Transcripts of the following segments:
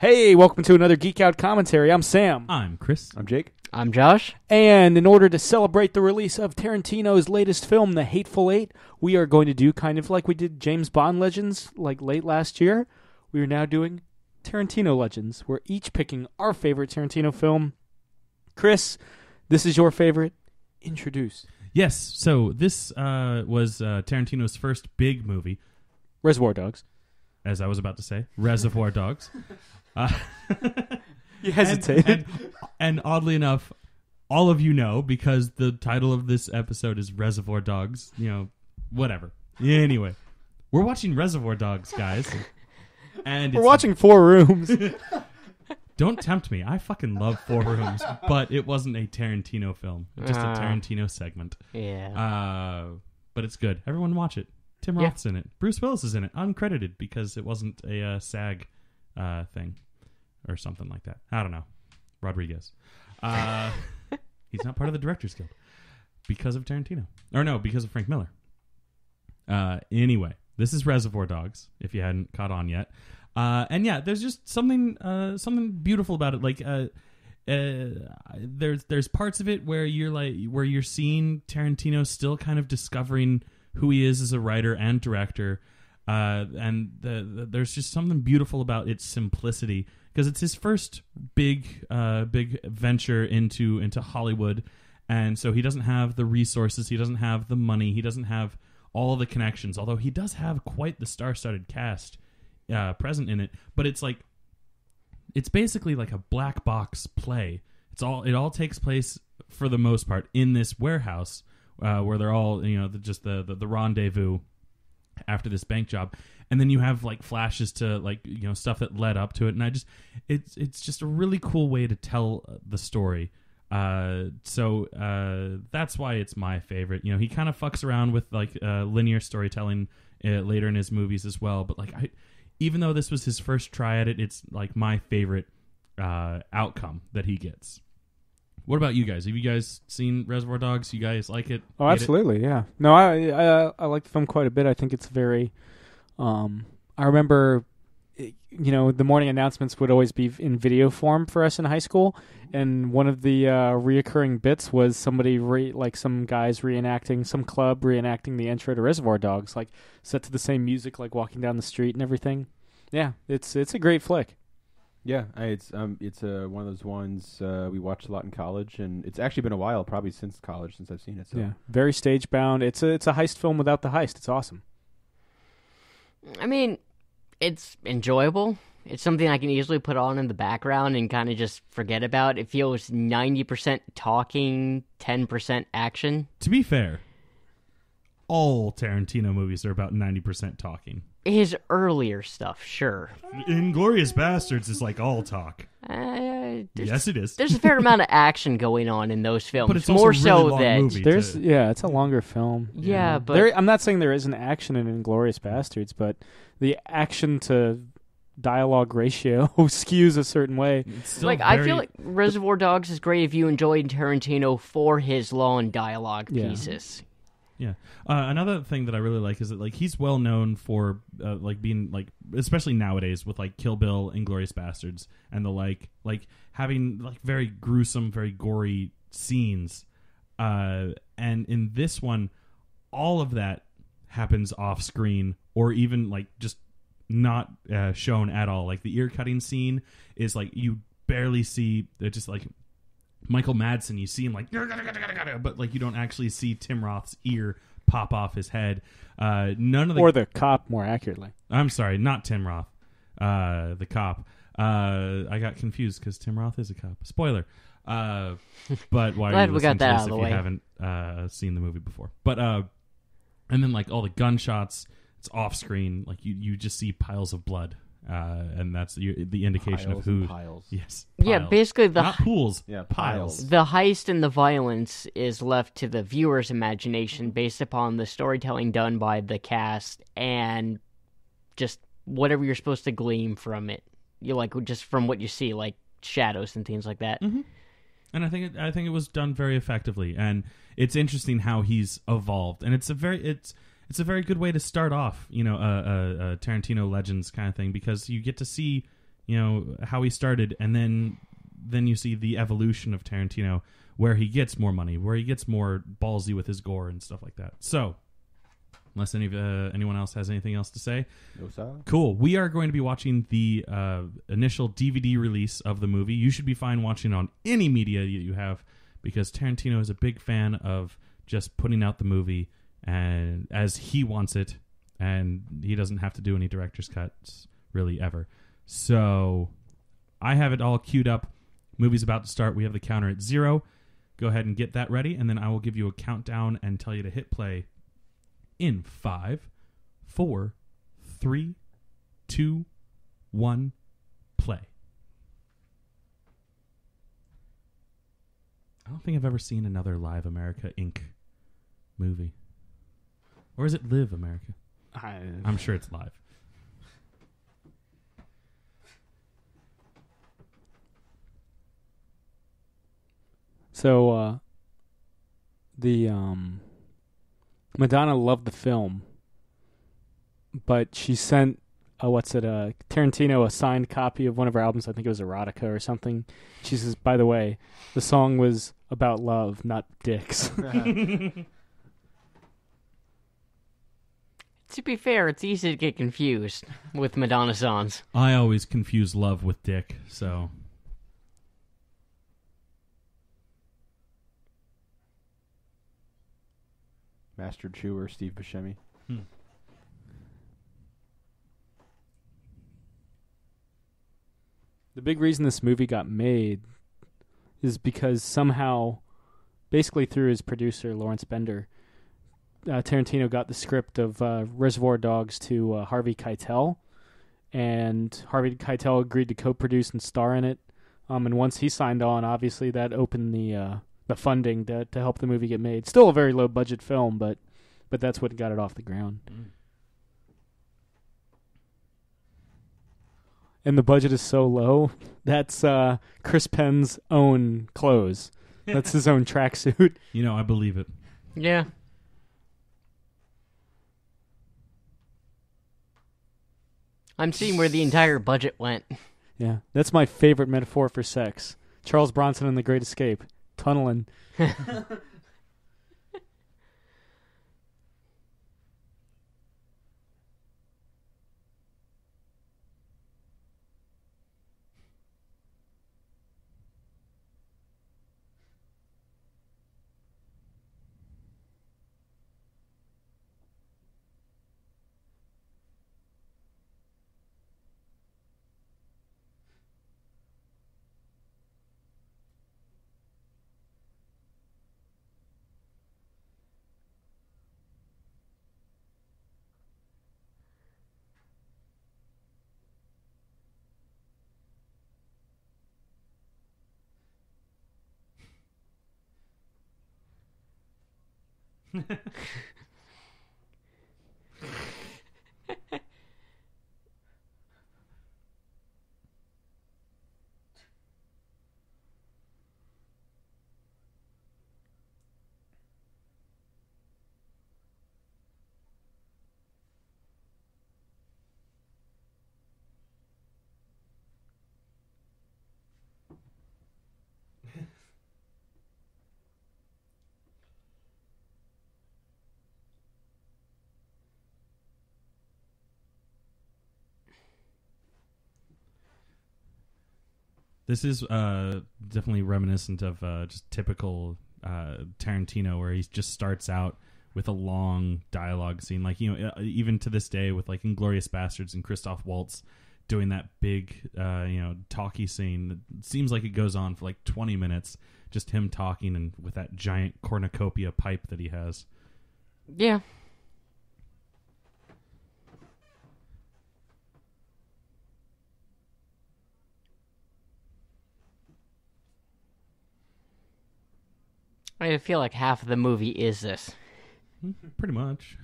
Hey, welcome to another Geek Out commentary. I'm Sam. I'm Chris. I'm Jake. I'm Josh. And in order to celebrate the release of Tarantino's latest film, The Hateful Eight, we are going to do kind of like we did James Bond Legends like late last year. We are now doing Tarantino Legends. We're each picking our favorite Tarantino film. Chris, this is your favorite. Introduce. Yes, so this was Tarantino's first big movie. Reservoir Dogs. As I was about to say, Reservoir Dogs. You hesitated. And oddly enough, all of you know, because the title of this episode is Reservoir Dogs, whatever. Anyway, we're watching Reservoir Dogs, guys. And we're watching Four Rooms. Don't tempt me. I fucking love Four Rooms, but it wasn't a Tarantino film. Just a Tarantino segment. Yeah. But it's good. Everyone watch it. Tim Roth's in it. Bruce Willis is in it, uncredited, because it wasn't a SAG thing or something like that. I don't know. Rodriguez. He's not part of the Directors Guild because of Tarantino. Or no, because of Frank Miller. Anyway, this is Reservoir Dogs, if you hadn't caught on yet. And yeah, there's just something beautiful about it. Like, there's parts of it where you're seeing Tarantino still kind of discovering who he is as a writer and director, and there's just something beautiful about its simplicity, because it's his first big venture into Hollywood, and so he doesn't have the resources, he doesn't have the money, he doesn't have all the connections, although he does have quite the star-studded cast present in it. But it's basically like a black box play. It all takes place, for the most part, in this warehouse, where they're all, just the rendezvous after this bank job, and then you have like flashes to stuff that led up to it, and it's just a really cool way to tell the story. So that's why it's my favorite. He kind of fucks around with linear storytelling later in his movies as well, but even though this was his first try at it, it's like my favorite outcome that he gets. What about you guys? Have you guys seen Reservoir Dogs? You guys like it? Oh, absolutely, yeah. No, I like the film quite a bit. I think it's very... I remember, the morning announcements would always be in video form for us in high school, and one of the reoccurring bits was somebody, some guys reenacting, some club reenacting the intro to Reservoir Dogs, set to the same music, walking down the street and everything. Yeah, it's a great flick. Yeah, it's one of those ones we watched a lot in college, and it's actually been a while, probably since college, since I've seen it. So. Yeah, very stage bound. It's a heist film without the heist. It's awesome. I mean, it's enjoyable. It's something I can easily put on in the background and kind of just forget about. It feels 90% talking, 10% action. To be fair, all Tarantino movies are about 90% talking. His earlier stuff, sure. Inglourious Bastards is all talk. Yes, it is. There's a fair amount of action going on in those films. But it's more also a really so long that movie, it's a longer film. Yeah, but I'm not saying there isn't action in Inglourious Bastards, but the action to dialogue ratio skews a certain way. I feel like Reservoir Dogs is great if you enjoy Tarantino for his long dialogue pieces. Yeah. Another thing that I really like is that he's well known for being especially nowadays with Kill Bill, Inglourious Bastards, and the having very gruesome, very gory scenes. And in this one, all of that happens off screen, or even just not shown at all. The ear cutting scene is you barely see just Michael Madsen, you see him but you don't actually see Tim Roth's ear pop off his head. None of the... Or the cop, more accurately. I'm sorry, not Tim Roth. The cop. I got confused because Tim Roth is a cop. Spoiler. But why are you listening to this if you haven't seen the movie before? But and then all the gunshots, it's off screen. You just see piles of blood. And that's the indication piles of who. Piles. Yes. Yeah, piles. basically not pools. Yeah, piles. The heist and the violence is left to the viewer's imagination based upon the storytelling done by the cast and just whatever you're supposed to glean from it. You just from what you see, shadows and things like that. Mm-hmm. And I think it was done very effectively, and it's interesting how he's evolved, and it's a very good way to start off, a Tarantino Legends kind of thing, because you get to see how he started, and then you see the evolution of Tarantino, where he gets more money, where he gets more ballsy with his gore and stuff like that. So, unless anyone else has anything else to say, No, sir. cool. We are going to be watching the initial DVD release of the movie. You should be fine watching it on any media that you have, because Tarantino is a big fan of just putting out the movie and as he wants it, and he doesn't have to do any director's cuts really ever. So I have it all queued up. Movie's about to start. We have the counter at 0. Go ahead and get that ready, and then I will give you a countdown and tell you to hit play in 5, 4, 3, 2, 1, play. I don't think I've ever seen another Live America Inc. movie. Or is it Live America? I'm sure it's Live. So, the Madonna loved the film, but she sent Tarantino a signed copy of one of her albums. I think it was Erotica or something. She says, by the way, the song was about love, not dicks. To be fair, it's easy to get confused with Madonna songs. I always confuse love with dick, so... Master Chewer, Steve Buscemi. The big reason this movie got made is because somehow, basically through his producer, Lawrence Bender, Tarantino got the script of Reservoir Dogs to Harvey Keitel, and Harvey Keitel agreed to co-produce and star in it. And once he signed on, obviously that opened the funding to help the movie get made. Still a very low-budget film, but that's what got it off the ground. And the budget is so low, that's Chris Penn's own clothes. That's his own tracksuit. I believe it. Yeah. I'm seeing where the entire budget went. Yeah, that's my favorite metaphor for sex. Charles Bronson in The Great Escape. Tunneling. This is definitely reminiscent of just typical Tarantino, where he just starts out with a long dialogue scene, like even to this day with like Inglourious Bastards and Christoph Waltz doing that big talky scene. It seems like it goes on for like 20 minutes, just him talking and with that giant cornucopia pipe that he has. Yeah. I feel like half of the movie is this. Pretty much.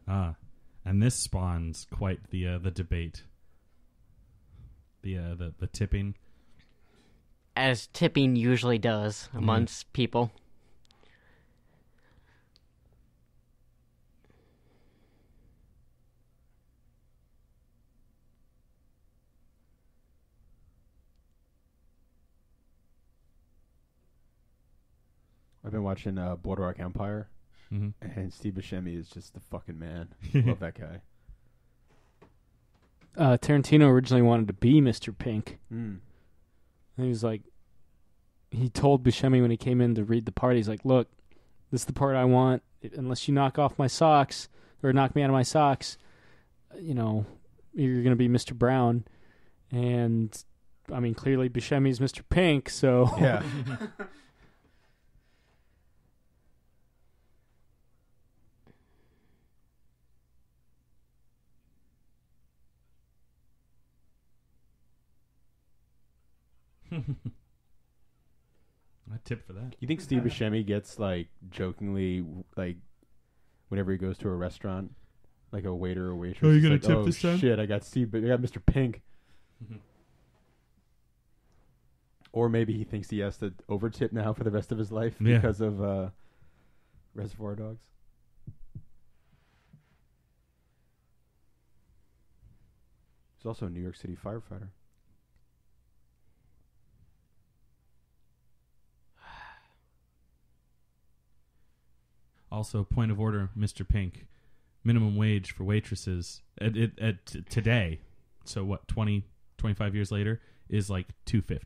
And this spawns quite the debate. The tipping. As tipping usually does amongst people. I've been watching Boardwalk Empire, Mm-hmm. and Steve Buscemi is just the fucking man. Love that guy. Tarantino originally wanted to be Mr. Pink. Mm. And he was like, he told Buscemi when he came in to read the part, he's like, look, this is the part I want. Unless you knock off my socks or knock me out of my socks, you know, you're going to be Mr. Brown. And, I mean, clearly Buscemi's Mr. Pink, so... Yeah. I tip for that. You think Steve Buscemi gets, like, jokingly, like, whenever he goes to a restaurant, like a waiter or waitress, Oh, you he's gonna like, tip oh, this time? shit, I got Mr. Pink. Mhm. Or maybe he thinks he has to overtip now for the rest of his life Yeah. because of Reservoir Dogs. He's also a New York City firefighter. Also, point of order, Mr. Pink. Minimum wage for waitresses at today, so what, 20, 25 years later, is like $2.50.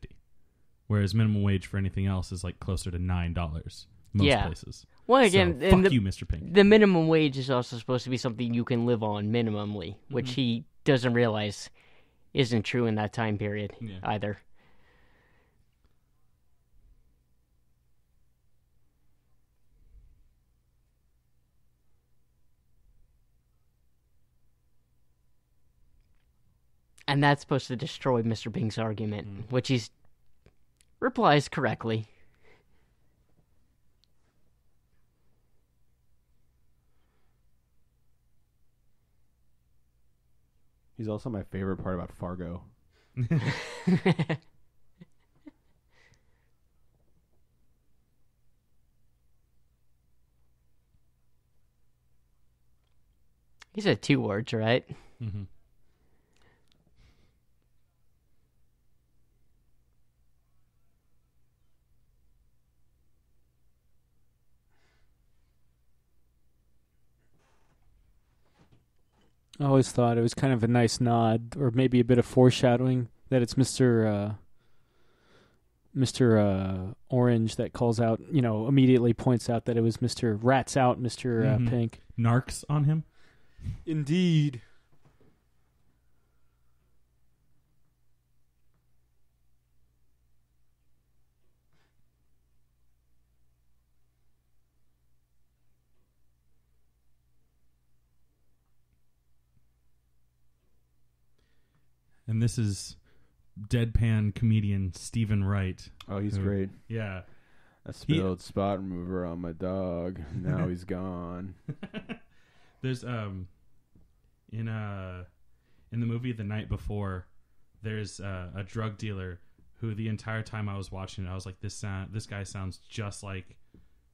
Whereas minimum wage for anything else is like closer to $9 most Yeah. places. Well, again, So, and fuck you, Mr. Pink. the minimum wage is also supposed to be something you can live on minimally, which he doesn't realize isn't true in that time period Yeah. either. And that's supposed to destroy Mr. Pink's argument, which he replies correctly. He's also my favorite part about Fargo. He said 2 words, right? Mm-hmm. I always thought it was kind of a nice nod, or maybe a bit of foreshadowing, that it's Mr. Orange that calls out, immediately points out that it was Mr. Rats Out, Mr. Pink. Narcs on him? Indeed. And this is deadpan comedian Stephen Wright. Oh, he's Who- great. Yeah. I spilled spot remover on my dog. Now he's gone. There's in the movie The Night Before, there's a drug dealer who the entire time I was watching it, I was like, this guy sounds just like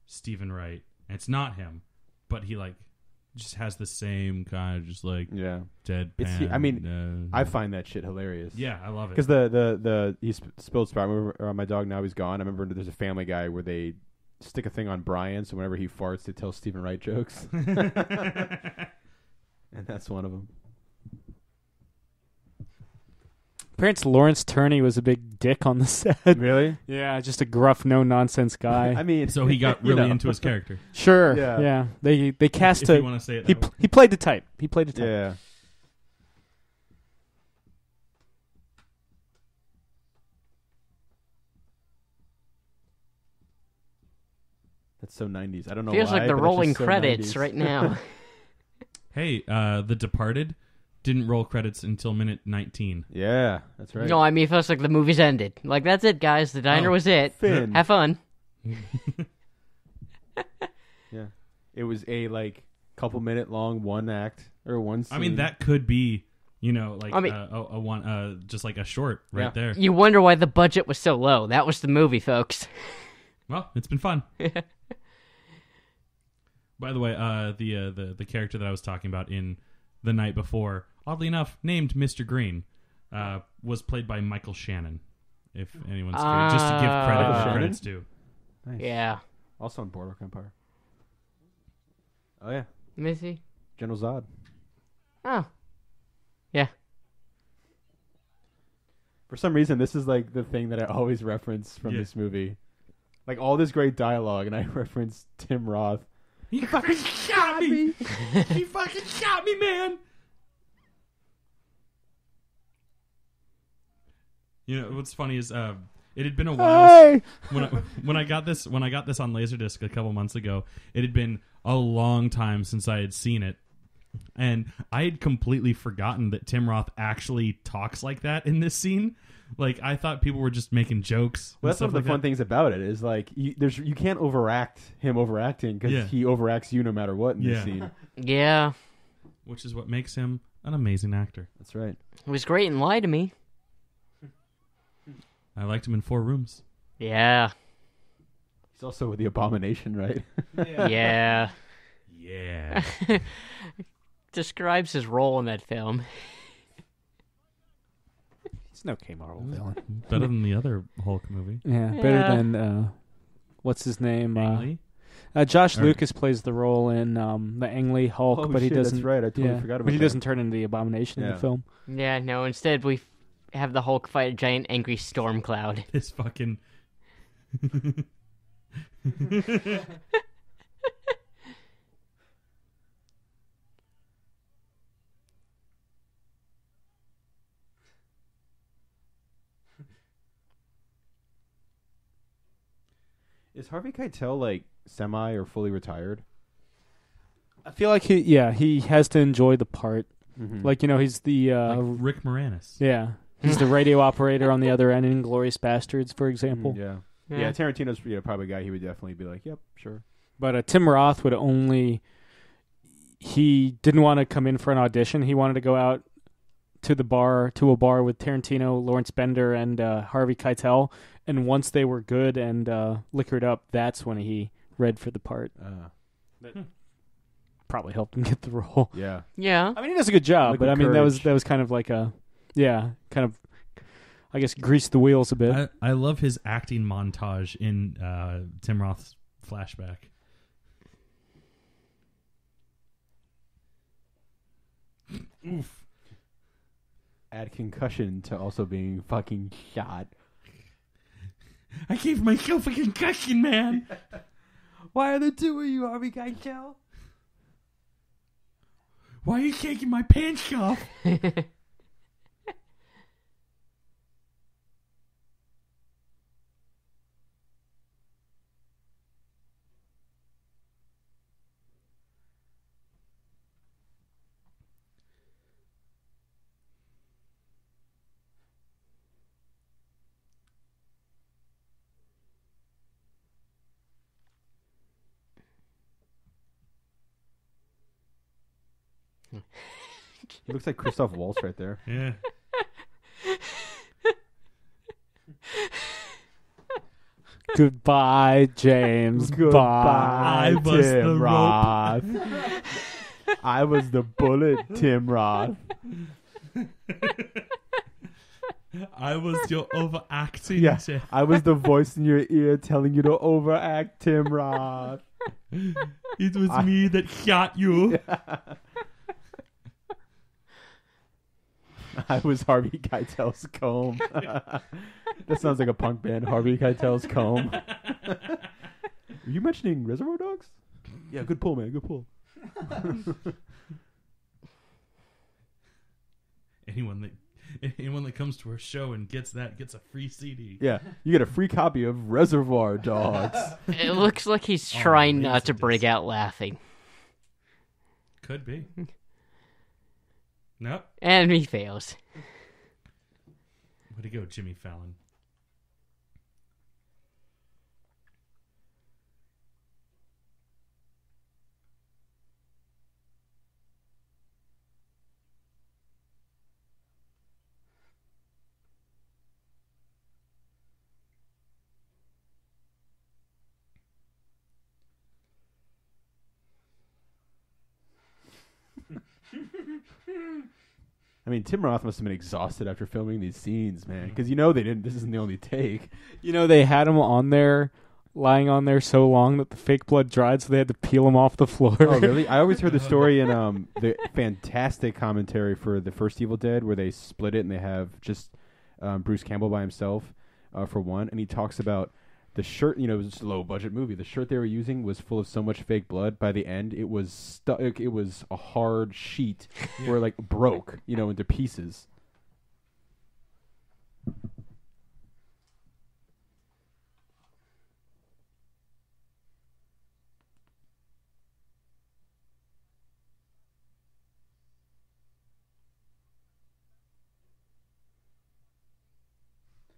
Stephen Wright. And it's not him, but he like just has the same kind of just like Yeah. deadpan. I find that shit hilarious. yeah, I love it. Because he spilled spot remover on my dog. Now he's gone. I remember there's a Family Guy where they stick a thing on Brian, so whenever he farts, they tell Stephen Wright jokes, and that's one of them. Apparently Lawrence Turney was a big dick on the set. Really? Yeah, just a gruff, no-nonsense guy. I mean, So he got really into his character. Sure, Yeah. yeah. They cast If a... you want to say it that way. He played the type. He played the type. Yeah. That's so 90s. I don't know Feels why, like the but it's rolling just so credits 90s. right now. Hey, The Departed didn't roll credits until minute 19. Yeah, that's right. No, I mean, it feels like the movie's ended. Like, that's it, guys. The diner Oh, was it. Finn. Have fun. Yeah. It was a couple minute long one act or one scene. I mean, that could be, like I mean- a one, just like a short right Yeah. there. You wonder why the budget was so low. That was the movie, folks. Well, it's been fun. By the way, the character that I was talking about in The Night Before, oddly enough, named Mr. Green, was played by Michael Shannon. If anyone's curious, just to give credit where Shannon? credit's due. Nice. Yeah. Also on Boardwalk Empire. Oh yeah, Missy. General Zod. Oh. Yeah. For some reason, this is like the thing that I always reference from this movie. Like all this great dialogue, and I reference Tim Roth. He fucking shot me. He fucking shot me, man. You know what's funny is it had been a while when I got this on Laserdisc a couple months ago. It had been a long time since I had seen it, and I had completely forgotten that Tim Roth actually talks like that in this scene. Like I thought people were just making jokes. Well, that's one of the fun things about it is like you can't overact him overacting because he overacts you no matter what in this scene. Yeah. Which is what makes him an amazing actor. That's right. It was great in Lie to Me. I liked him in 4 Rooms. Yeah. He's also the Abomination, right? Yeah. Yeah. Describes his role in that film. He's an okay Marvel villain. Better than the other Hulk movie. Yeah, better than what's his name? Ang Josh Lucas plays the role in the Ang Lee Hulk, but he doesn't. That's right. I totally forgot about that. But he doesn't turn into the Abomination in the film. Yeah, no. Instead, we have the Hulk fight a giant angry storm cloud. This fucking. Is Harvey Keitel like semi or fully retired? I feel like he has to enjoy the part. Mm-hmm. Like, he's the like Rick Moranis. Yeah. He's the radio operator on the other end in Inglourious Bastards, for example. Yeah, Tarantino's probably a guy he would definitely be like, yep, sure. But Tim Roth would he didn't want to come in for an audition. He wanted to go out to a bar with Tarantino, Lawrence Bender, and Harvey Keitel. And once they were good and liquored up, that's when he read for the part. That probably helped him get the role. Yeah. Yeah. I mean, he does a good job, Liquid but I mean, Courage. that was kind of like I guess, greased the wheels a bit. I love his acting montage in Tim Roth's flashback. Oof. Add concussion to also being fucking shot. I gave myself a concussion, man. Why are there 2 of you, Harvey Keitel? Why are you taking my pants off? He looks like Christoph Waltz right there. Yeah. Goodbye, James. Goodbye, I was the Tim rope. Roth. I was the bullet, Tim Roth. I was your overacting. Yeah, Jeff. I was the voice in your ear telling you to overact, Tim Roth. It was me that shot you. I was Harvey Keitel's comb. That sounds like a punk band, Harvey Keitel's comb. Are you mentioning Reservoir Dogs? Yeah, good pull, man. Good pull. Anyone that comes to our show and gets a free CD. Yeah, you get a free copy of Reservoir Dogs. It looks like he's trying not to break out laughing. Could be. Nope. And he fails. Way to go, Jimmy Fallon. I mean, Tim Roth must have been exhausted after filming these scenes, man. Because they didn't. This isn't the only take. They had him on there, lying on there so long that the fake blood dried, so they had to peel him off the floor. Oh, really? I always heard the story in the fantastic commentary for the first Evil Dead, where they split it and they have just Bruce Campbell by himself for one, and he talks about the shirt. You know, it was just a low budget movie. The shirt they were using was full of so much fake blood. By the end, it was stuck. It was a hard sheet where it, like, broke, you know, into pieces.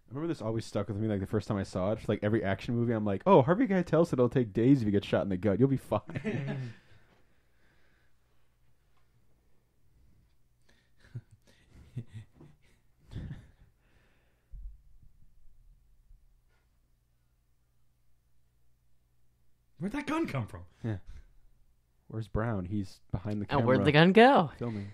I remember this always stuck with me, like the first time I saw it. Like every action movie, I'm like, oh, Harvey Keitel said it'll take days if you get shot in the gut. You'll be fine. Where'd that gun come from? Yeah. Where's Brown? He's behind the camera. Oh, where'd the gun go? Filming.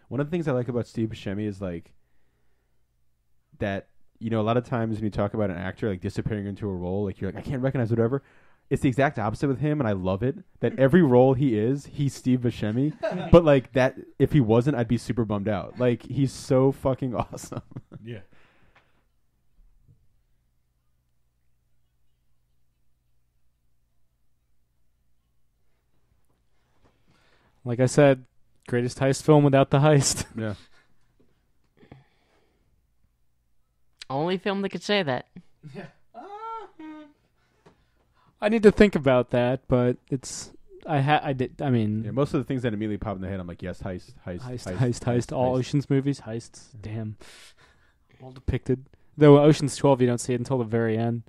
One of the things I like about Steve Buscemi is like that, you know, a lot of times when you talk about an actor like disappearing into a role, like you're like, I can't recognize whatever. It's the exact opposite with him, and I love it. That every role he is, he's Steve Buscemi. But like that, if he wasn't, I'd be super bummed out. Like he's so fucking awesome. Yeah. Like I said, greatest heist film without the heist. Yeah. Only film that could say that. I need to think about that, but it's I mean, Yeah, most of the things that immediately pop in the head, I'm like, yes, heist. All Ocean's movies, heists. Damn, all depicted. Though Ocean's 12, you don't see it until the very end.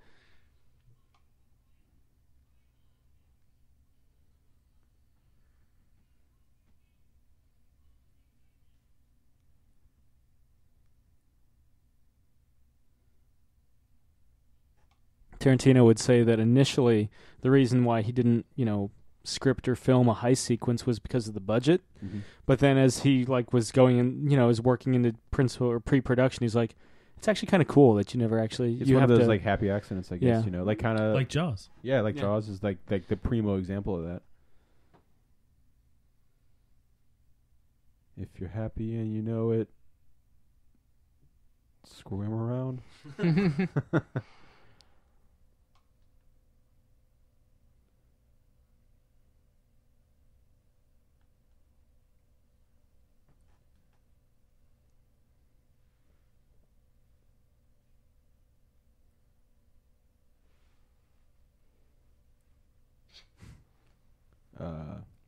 Tarantino would say that initially the reason why he didn't, script or film a heist sequence was because of the budget. Mm-hmm. But then as he was going in, was working into principal or pre-production, he's like, it's actually kind of cool that you never actually. It's you one have of those to, like happy accidents, I guess. Yeah. Like kind of Like Jaws. Yeah, like Yeah. Jaws is like the primo example of that. If you're happy and you know it, screw him around.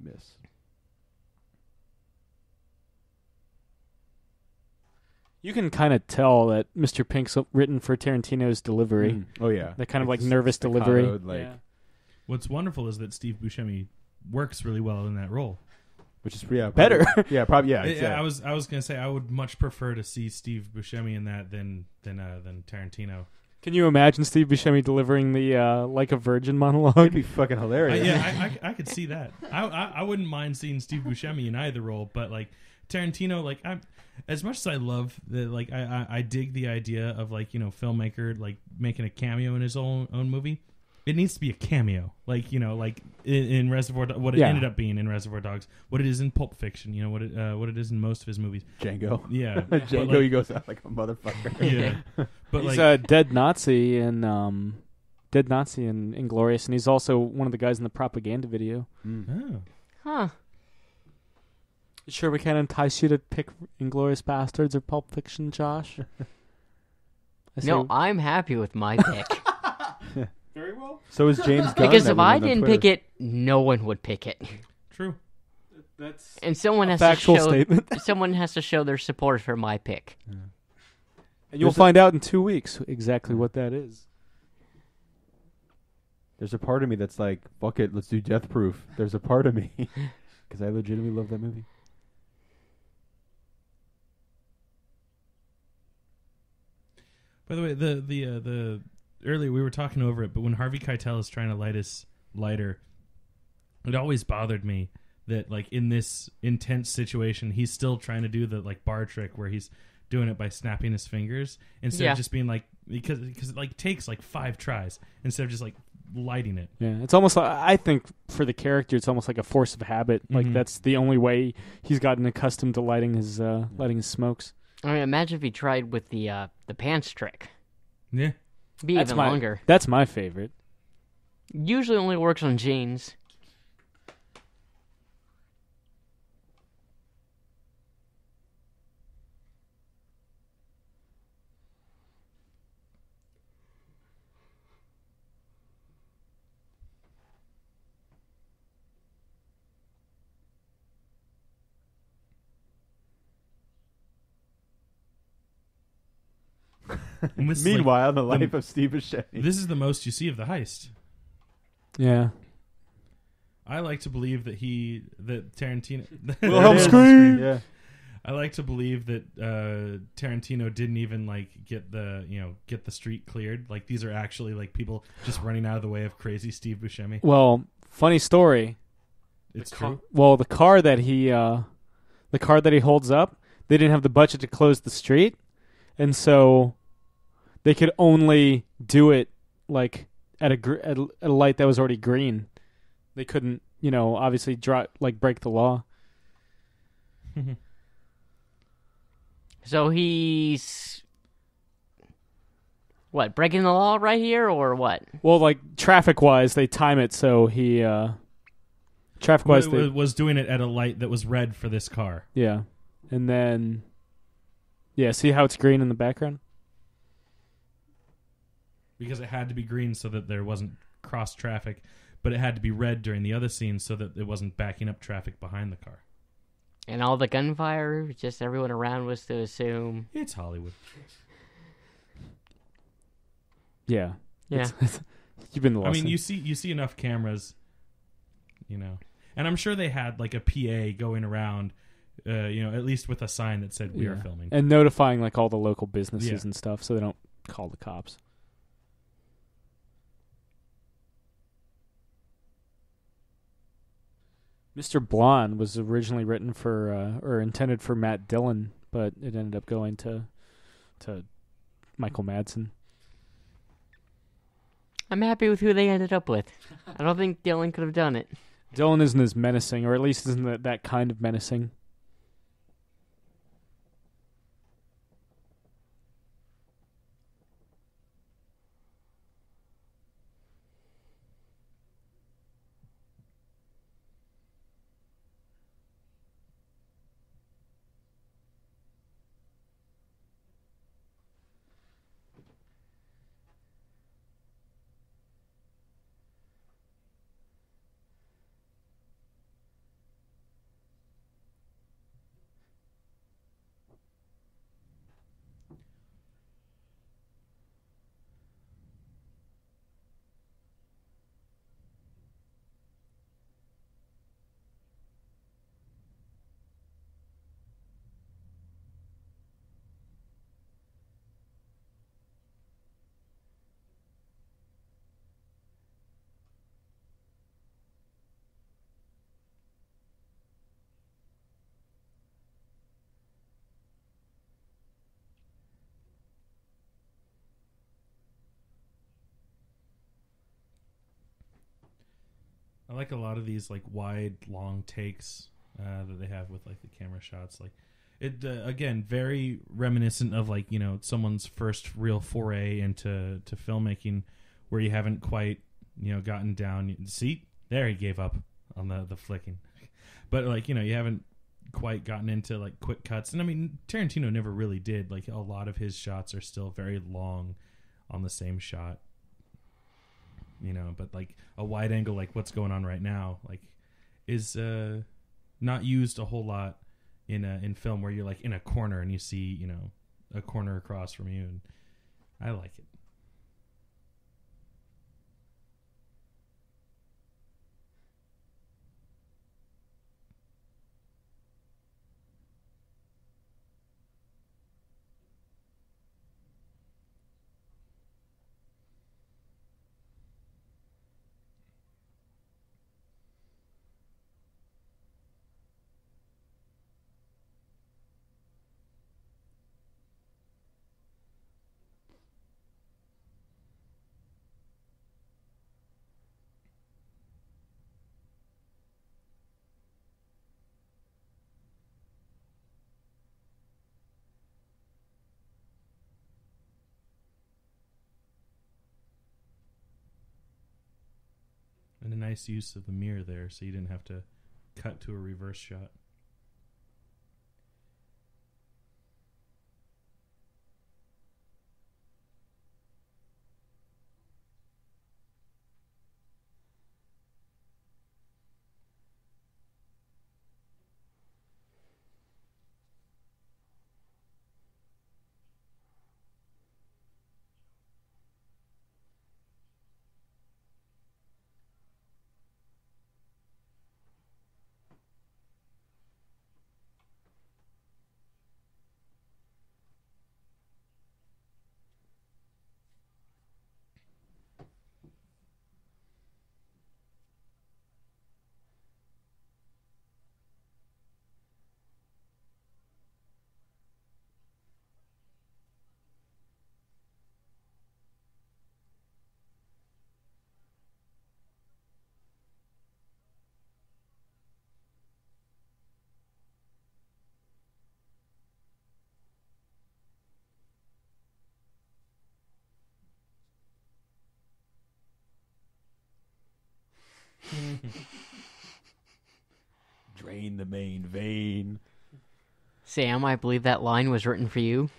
Miss. You can kind of tell that Mr. Pink's written for Tarantino's delivery. Oh yeah, That kind of like It's nervous delivery. staccatoed, like, Yeah. What's wonderful is that Steve Buscemi works really well in that role. which is Better. Probably, yeah, probably yeah. I was gonna say I would much prefer to see Steve Buscemi in that than Tarantino. Can you imagine Steve Buscemi delivering the like a virgin It'd monologue? be fucking hilarious. I could see that. I wouldn't mind seeing Steve Buscemi in either role, but like Tarantino, like as much as I love the I dig the idea of filmmaker like making a cameo in his own movie. It needs to be a cameo, like in Reservoir what it ended up being in Reservoir Dogs, what it is in Pulp Fiction, what it is in most of his movies. Django. Yeah, Django, he goes out like a motherfucker. Yeah, but He's a dead Nazi in Inglourious, and he's also one of the guys in the propaganda video. Oh. Huh. You sure we can't entice you to pick Inglourious Bastards or Pulp Fiction, Josh? No, I'm happy with my pick. Very well. So is James Gunn. Because that if we I learned on didn't Twitter. pick it, no one would pick it. True. That's And someone has factual to show statement. someone has to show their support for my pick. And you'll find out in 2 weeks exactly what that is. There's a part of me that's like, fuck it, let's do Death Proof. There's a part of me because I legitimately love that movie. By the way, the earlier we were talking over it, but when Harvey Keitel is trying to light his lighter, it always bothered me that like in this intense situation, he's still trying to do the like bar trick where he's doing it by snapping his fingers instead of just being like because it like takes like 5 tries instead of just like lighting it. Yeah, it's almost like, I think for the character, it's almost like a force of habit. Like that's the only way he's gotten accustomed to lighting his smokes. I mean, imagine if he tried with the pants trick. Yeah, It'd be even longer. That's my favorite. Usually only works on jeans. Meanwhile, the life of Steve Buscemi. This is the most you see of the heist. Yeah. I like to believe that Tarantino Wilhelm scream. Yeah. I like to believe that Tarantino didn't even like get the street cleared. Like these are actually like people just running out of the way of crazy Steve Buscemi. Well, funny story. It's true. Well, the car that he holds up, they didn't have the budget to close the street, and so they could only do it like at a light that was already green. They couldn't, obviously break the law. So he's what, breaking the law right here or what? Well, like traffic-wise, they time it so he traffic-wise was doing it at a light that was red for this car. Yeah. And then see how it's green in the background? Because it had to be green so that there wasn't cross traffic, but it had to be red during the other scenes so that it wasn't backing up traffic behind the car. And all the gunfire, just everyone around was to assume. It's Hollywood. Yeah. Yeah. You've been lost. I mean, you see enough cameras, and I'm sure they had like a PA going around, at least with a sign that said we are filming and notifying like all the local businesses and stuff, so they don't call the cops. Mr. Blonde was originally written for or intended for Matt Dillon, but it ended up going to Michael Madsen. I'm happy with who they ended up with. I don't think Dylan could have done it. Dillon isn't as menacing, or at least isn't that kind of menacing. I like a lot of these like wide, long takes that they have with like the camera shots. Like it again, very reminiscent of like someone's first real foray into filmmaking, where you haven't quite gotten down. See, there he gave up on the flicking, but like you haven't quite gotten into like quick cuts. And I mean, Tarantino never really did. Like a lot of his shots are still very long on the same shot. But like a wide angle, like what's going on right now, like is not used a whole lot in film, where you're like in a corner and you see a corner across from you, and I like it. And a nice use of the mirror there, so you didn't have to cut to a reverse shot. Drain the main vein. Sam, I believe that line was written for you.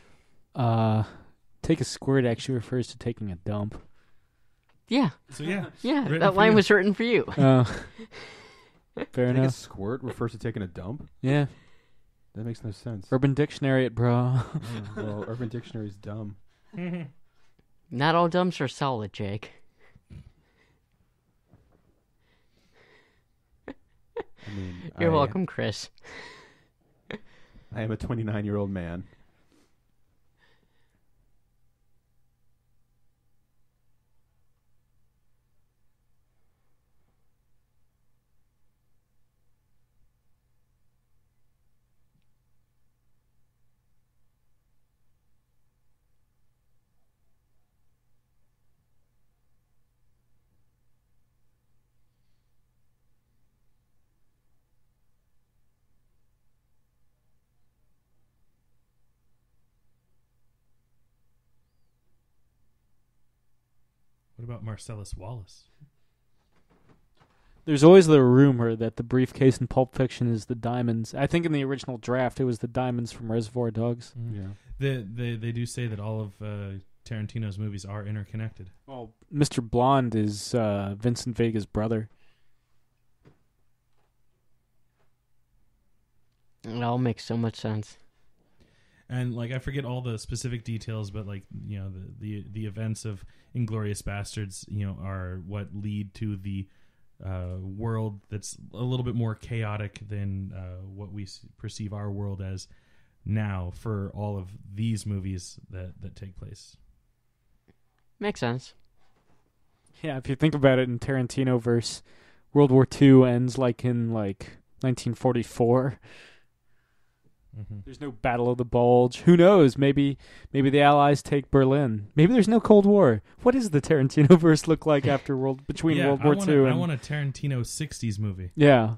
Take a squirt actually refers to taking a dump. Yeah. So yeah, Yeah, that line was written for you. Fair Take a enough. squirt refers to taking a dump? Yeah. That makes no sense. Urban Dictionary it, bro. Yeah, well, Urban Dictionary's dumb. Not all dumps are solid, Jake. I mean, You're welcome, Chris. I am a 29-year-old man. What about Marcellus Wallace? There's always the rumor that the briefcase in Pulp Fiction is the diamonds. I think in the original draft it was the diamonds from Reservoir Dogs. Yeah. They do say that all of Tarantino's movies are interconnected. Well, Mr. Blonde is Vincent Vega's brother. It all makes so much sense. And like I forget all the specific details, but like the events of Inglourious Bastards, are what lead to the world that's a little bit more chaotic than what we perceive our world as now for all of these movies that take place. Makes sense. Yeah, if you think about it in Tarantino verse, World War II ends in 1944. Mm-hmm. There's no Battle of the Bulge. Who knows? Maybe the Allies take Berlin. Maybe there's no Cold War. What does the Tarantino verse look like after World War II? I want a Tarantino 60s movie. Yeah.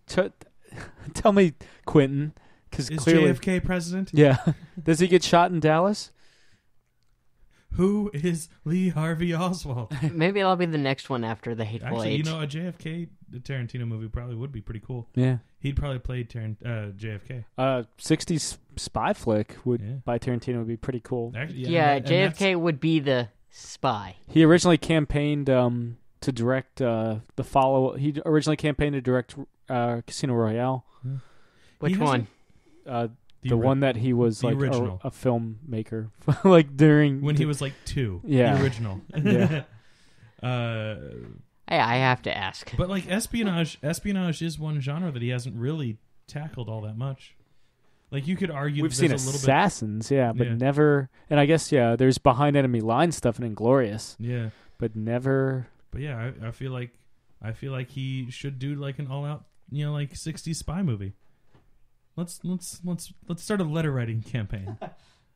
Tell me, Quentin, because Is clearly JFK president? Yeah. Does he get shot in Dallas? Who is Lee Harvey Oswald? Maybe that'll be the next one after the Hateful Actually, Eight. a JFK Tarantino movie probably would be pretty cool. Yeah. He'd probably play JFK. 60s spy flick Yeah. by Tarantino would be pretty cool. Actually, Yeah, and that's- JFK would be the spy. He originally campaigned to direct the follow. He originally campaigned to direct Casino Royale. Which hasn't- one? The one that he was the like original. a filmmaker, like during when he was like 2. Yeah. The original. Yeah. Hey, I have to ask. But like espionage is one genre that he hasn't really tackled all that much. Like you could argue We've that seen there's a little Assassins, yeah, but Yeah. never. And I guess there's behind enemy lines stuff in Inglourious, bit. Yeah. but never. But yeah, I feel like he should do like an all out, like 60s spy movie. Let's start a letter writing campaign.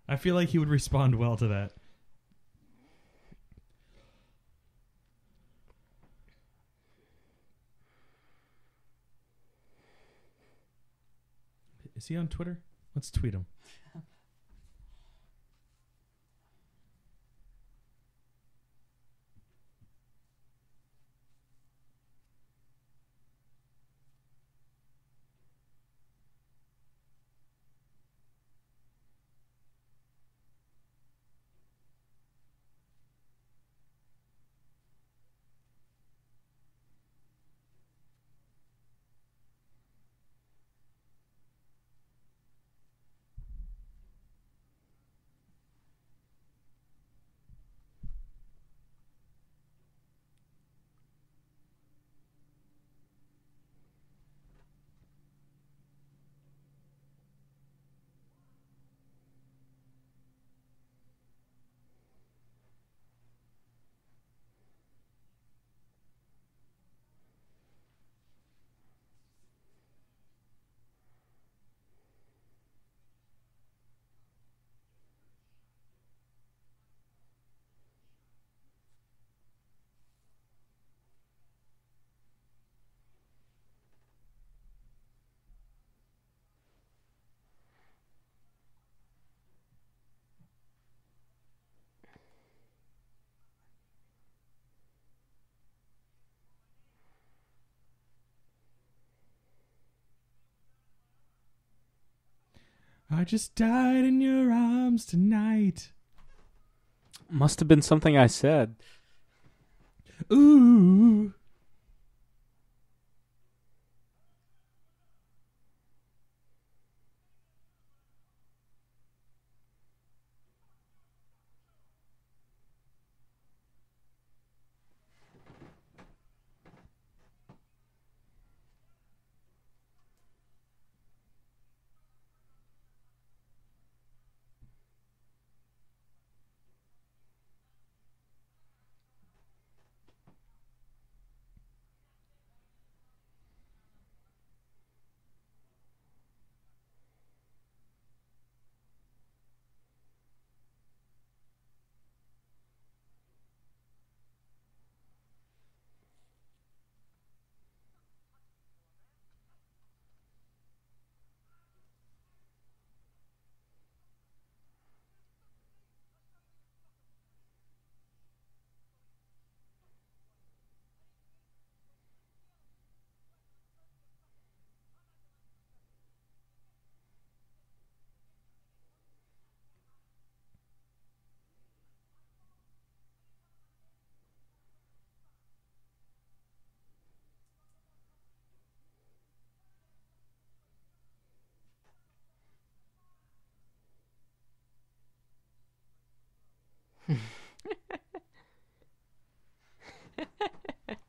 I feel like he would respond well to that. Is he on Twitter? Let's tweet him. I just died in your arms tonight. Must have been something I said. Ooh.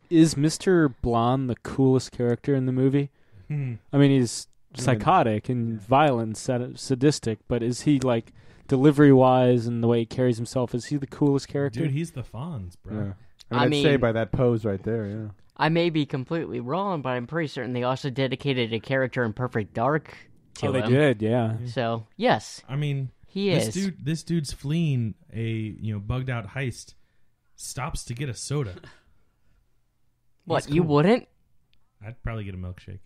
Is Mr. Blonde the coolest character in the movie? I mean, he's psychotic and violent, sadistic, but is he, like, delivery-wise and the way he carries himself, is he the coolest character? Dude, he's the Fonz, bro. Yeah. I'd say by that pose right there, yeah. I may be completely wrong, but I'm pretty certain they also dedicated a character in Perfect Dark to him. They did, yeah. So, yes. I mean, this dude's fleeing a bugged out heist, stops to get a soda. What, He's you cool. wouldn't? I'd probably get a milkshake.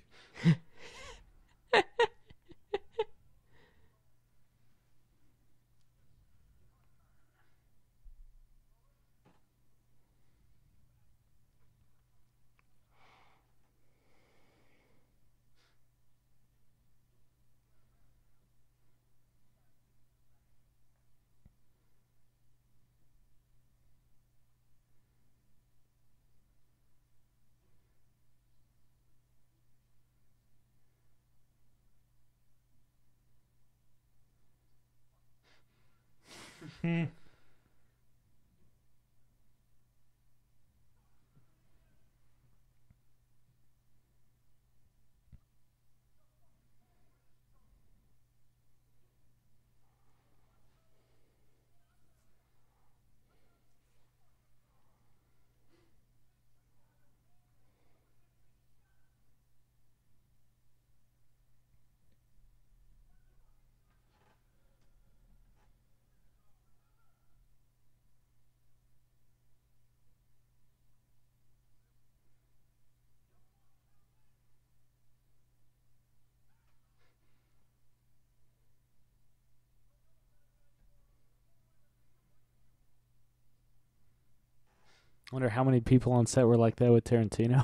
I wonder how many people on set were like that with Tarantino.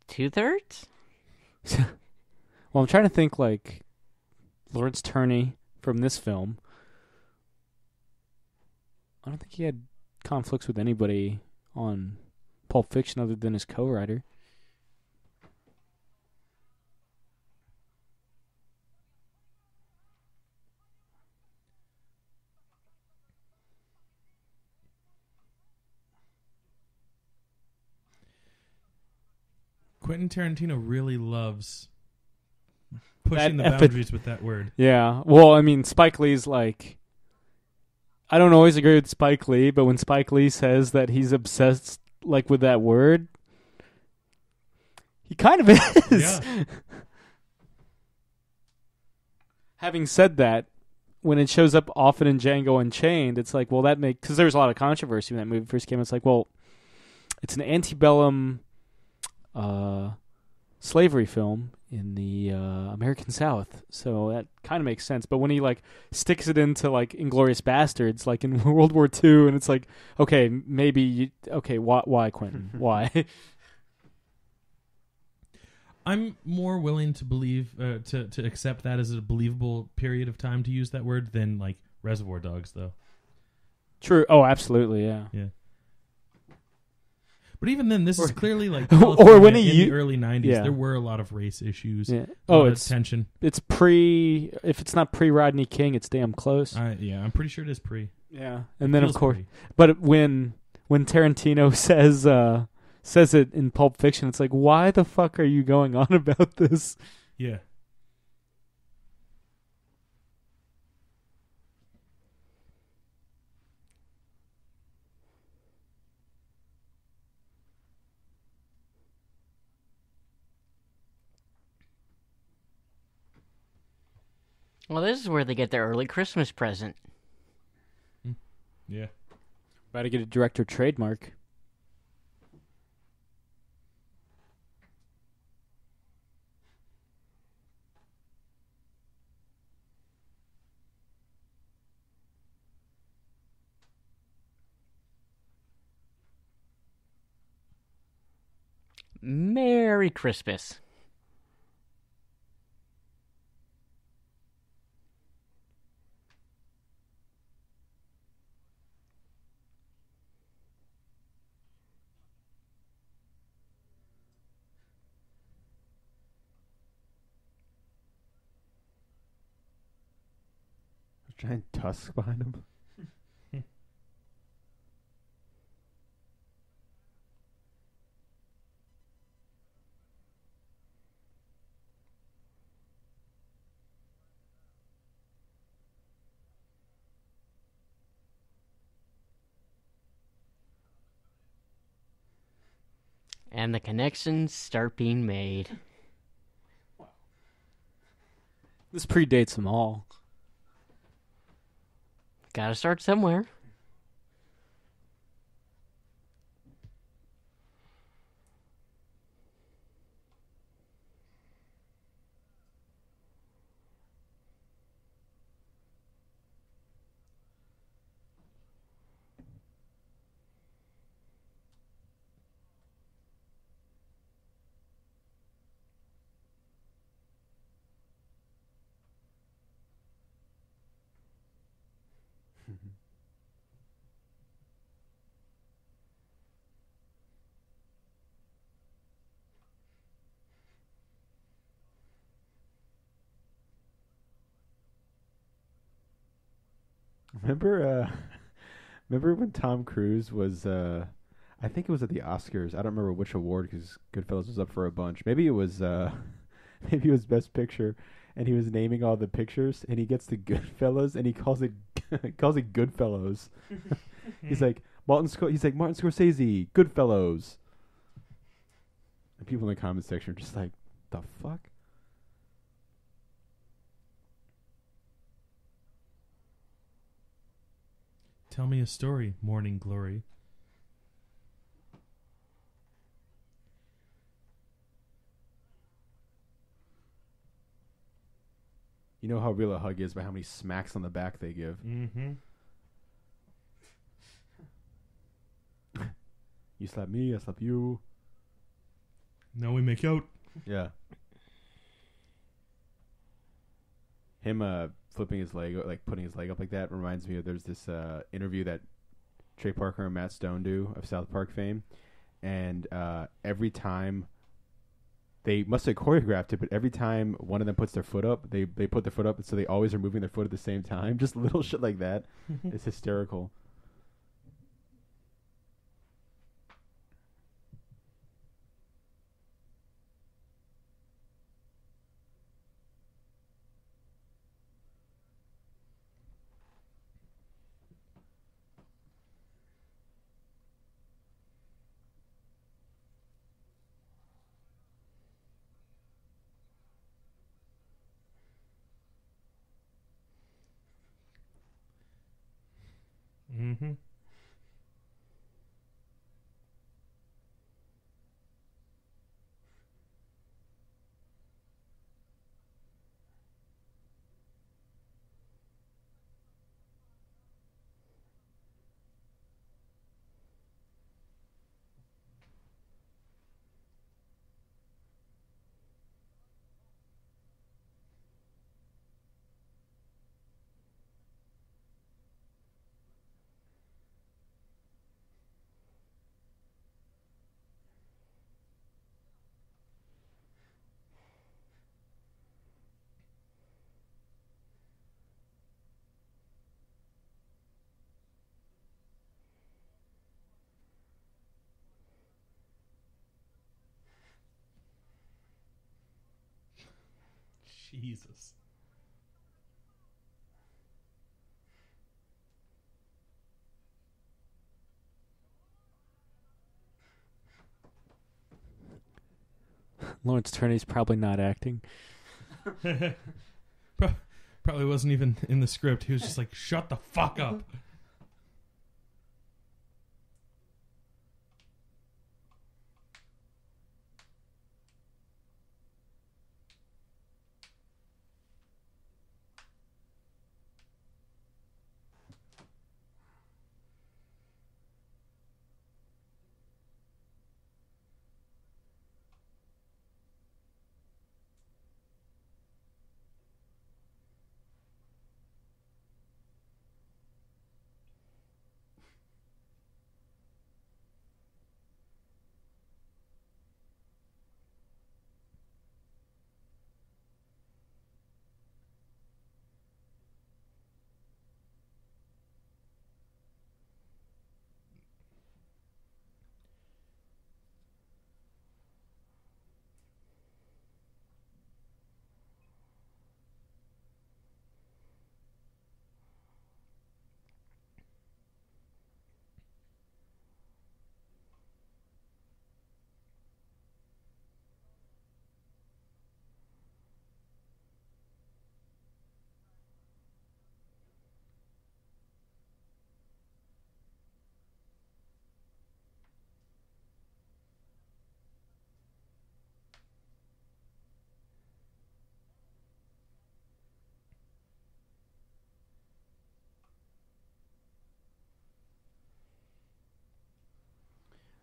2/3? Well, I'm trying to think, like, Lawrence Turney from this film. I don't think he had conflicts with anybody on Pulp Fiction other than his co-writer. Quentin Tarantino really loves pushing the That boundaries with that word. Yeah. Well, I mean, Spike Lee's like... I don't always agree with Spike Lee, but when Spike Lee says that he's obsessed, like, with that word, he kind of is. Yeah. Having said that, when it shows up often in Django Unchained, it's like, well, that makes... Because there was a lot of controversy when that movie first came. It's like, well, it's an antebellum slavery film in the American South, so that kind of makes sense. But when he, like, sticks it into, like, Inglourious Bastards, like in World War II, and it's like, okay, maybe... why Quentin? Why? I'm more willing to believe to accept that as a believable period of time to use that word than like Reservoir Dogs, though. True. Oh, absolutely. Yeah. Yeah. But even then, this is clearly like or when in he the early '90s. Yeah. There were a lot of race issues. Yeah. A lot of tension. It's pre. If it's not pre Rodney King, it's damn close. Yeah, I'm pretty sure it is pre. Yeah, and then of course, pre. but when Tarantino says it in Pulp Fiction, it's like, why the fuck are you going on about this? Yeah. Well, this is where they get their early Christmas present. Yeah. About to get a director trademark. Merry Christmas. Giant tusk behind him. And the connections start being made. This predates them all. Gotta start somewhere. Remember when Tom Cruise was, I think it was at the Oscars. I don't remember which award because Goodfellas was up for a bunch. Maybe it was Best Picture, and he was naming all the pictures, and he gets to Goodfellas, and he calls it Goodfellows. He's like Martin Scorsese, Goodfellows. And people in the comment section are just like, the fuck? Tell me a story, Morning Glory. You know how real a hug is by how many smacks on the back they give. Mm-hmm. You slap me, I slap you. Now we make out. Yeah. Him flipping his leg, like putting his leg up like that, reminds me of there's this interview that Trey Parker and Matt Stone do of South Park fame, and every time they must have choreographed it, but every time one of them puts their foot up, they put their foot up, so they always are moving their foot at the same time. Just little shit like that. It's hysterical. Mm-hmm. Jesus. Lawrence Turney's probably not acting. Probably wasn't even in the script. He was just like, shut the fuck up.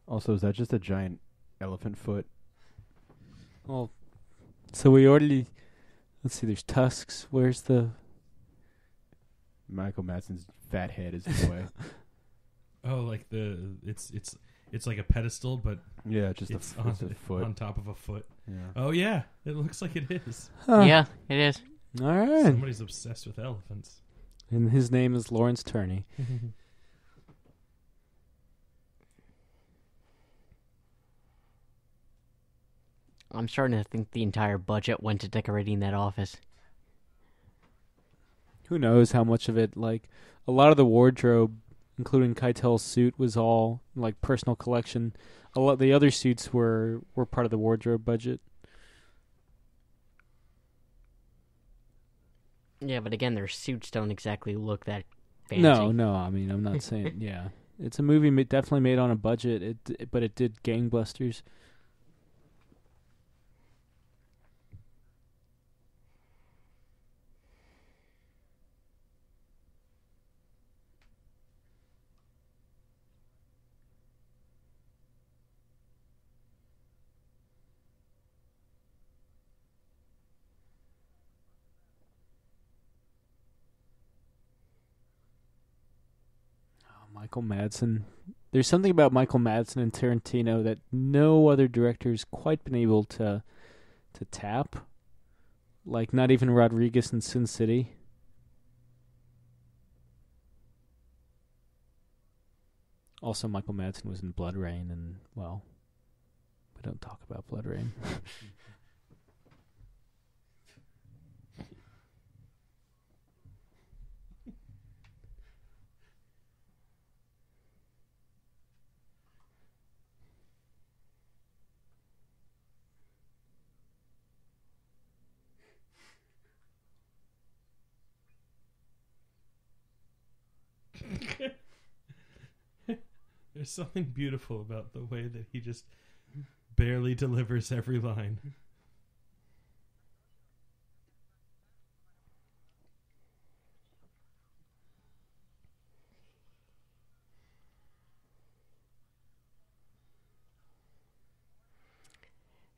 Also, is that just a giant elephant foot? Well, so we already. Let's see. There's tusks. Where's the? Michael Madsen's fat head is in the way. Oh, like it's like a pedestal, but Yeah, just it's a foot. on top of a foot. Yeah. Oh yeah, it looks like it is. Huh. Yeah, it is. All right. Somebody's obsessed with elephants. And his name is Lawrence Turney. I'm starting to think the entire budget went to decorating that office. Who knows how much of it? Like a lot of the wardrobe, including Keitel's suit, was all like personal collection. A lot the other suits were part of the wardrobe budget. Yeah, but again, their suits don't exactly look that fancy. No. I mean, I'm not saying. Yeah, it's a movie definitely made on a budget. But it did gangbusters. Michael Madsen. There's something about Michael Madsen and Tarantino that no other director's quite been able to tap. Like not even Rodriguez in Sin City. Also, Michael Madsen was in Blood Rain, and well, we don't talk about Blood Rain. There's something beautiful about the way that he just barely delivers every line.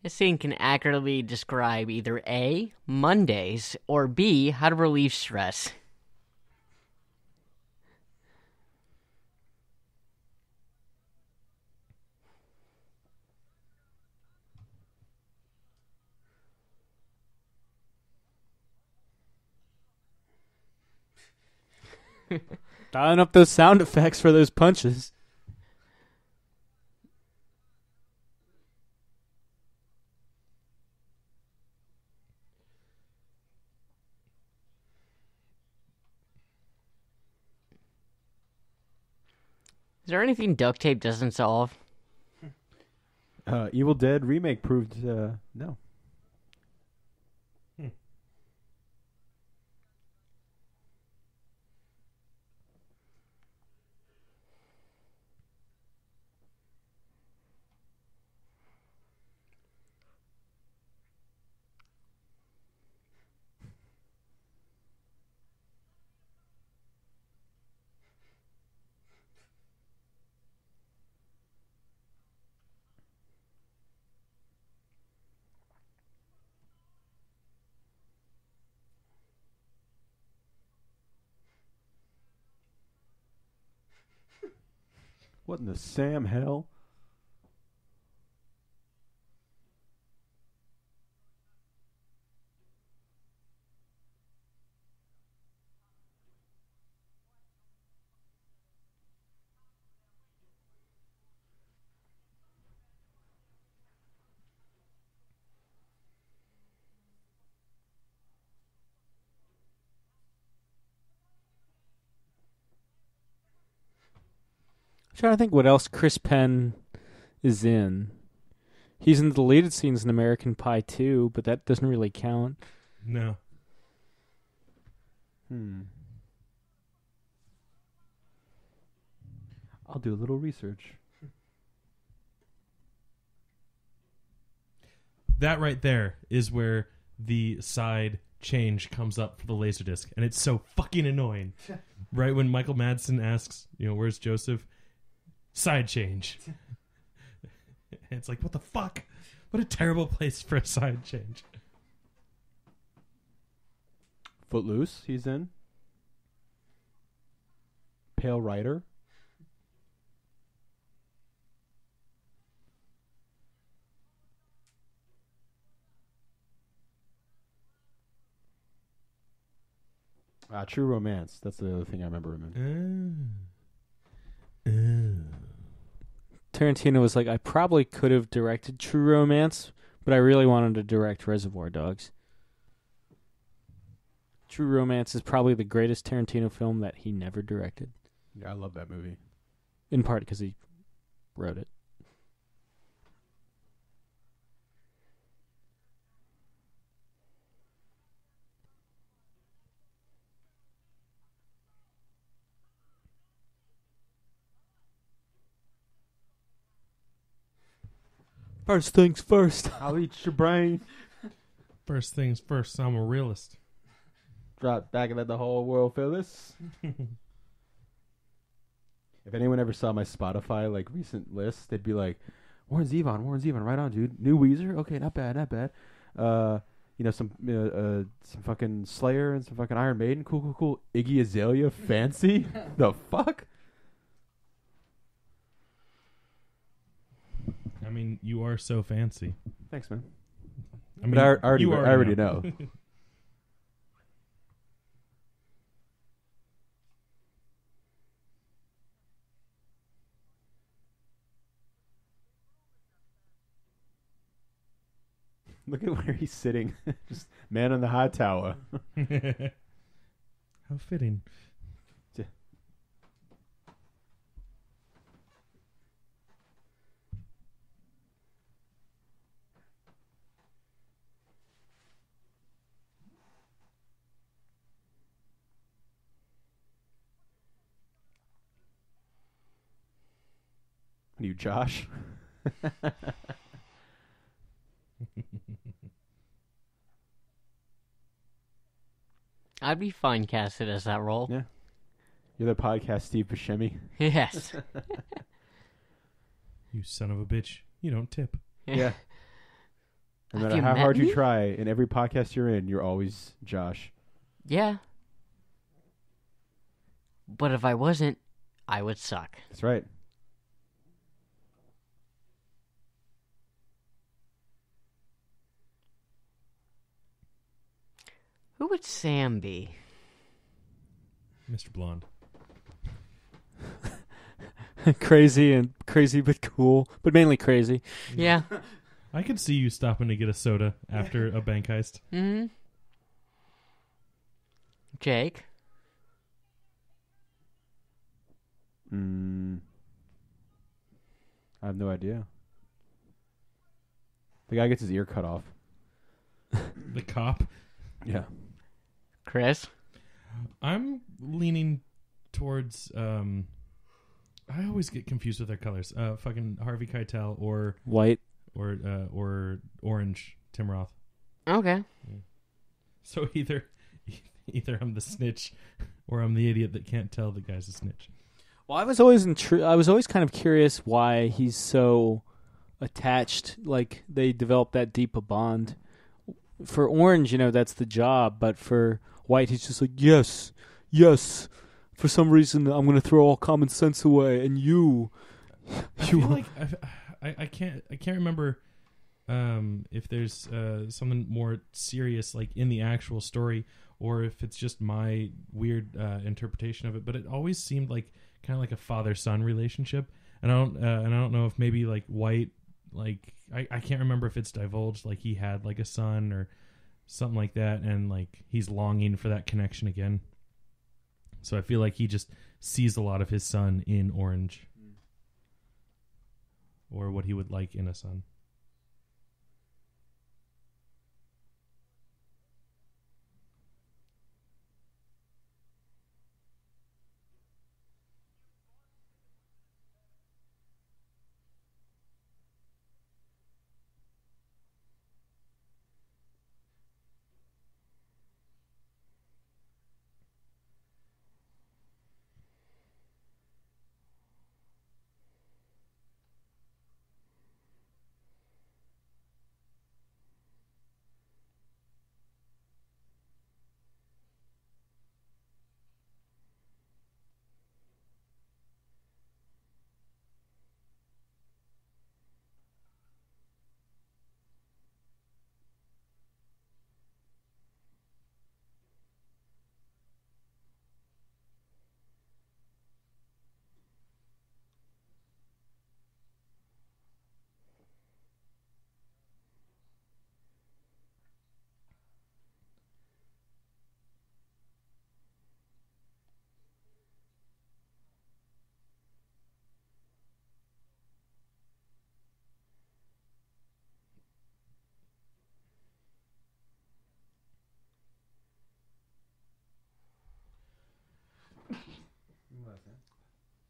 This scene can accurately describe either A, Mondays, or B, how to relieve stress. Dialing up those sound effects for those punches. Is there anything duct tape doesn't solve? Evil Dead remake proved no. What in the Sam hell? I'm trying to think what else Chris Penn is in. He's in the deleted scenes in American Pie 2, but that doesn't really count. No. I'll do a little research. That right there is where the side change comes up for the Laserdisc, and it's so fucking annoying. Right when Michael Madsen asks, where's Joseph? Side change. It's like, what the fuck? What a terrible place for a side change. Footloose, he's in. Pale Rider. True Romance. That's the other thing I remember him in. Tarantino was like, I probably could have directed True Romance, but I really wanted to direct Reservoir Dogs. True Romance is probably the greatest Tarantino film that he never directed. Yeah, I love that movie. In part because he wrote it. First things first. I'll eat your brain. First things first, I'm a realist. Drop back and let the whole world feel this. If anyone ever saw my Spotify recent list, they'd be like, Warren Zevon, right on, dude. New Weezer, okay, not bad. Some fucking Slayer and some fucking Iron Maiden, cool. Iggy Azalea, fancy. The fuck? I mean, you are so fancy. Thanks, man. I mean, But I you already know. Look at where he's sitting. Just man on the high tower. How fitting. Are you Josh? I'd be fine casted as that role. Yeah. You're the podcast Steve Buscemi. Yes. You son of a bitch. You don't tip. Yeah. No Have matter you how met hard me? you try, in every podcast you're in, you're always Josh. Yeah. But if I wasn't, I would suck. That's right. Who would Sam be? Mr. Blonde. Crazy but cool, but mainly crazy. Yeah. I could see you stopping to get a soda after a bank heist. Mm-hmm. Jake? I have no idea. The guy gets his ear cut off. The cop. Yeah. Chris? I'm leaning towards. I always get confused with their colors. Fucking Harvey Keitel or White. or orange Tim Roth. Okay. So either I'm the snitch or I'm the idiot that can't tell the guy's a snitch. Well, I was always kind of curious why he's so attached. Like they developed that deep a bond. For Orange, that's the job, but for White, he's just like, yes. For some reason, I'm going to throw all common sense away, and you. I feel like I can't remember if there's something more serious like in the actual story, or if it's just my weird interpretation of it. But it always seemed like kind of like a father-son relationship, and I don't know if maybe like White, like I can't remember if it's divulged like he had like a son or something like that, and like he's longing for that connection again. So I feel like he just sees a lot of his son in Orange, or what he would like in a son.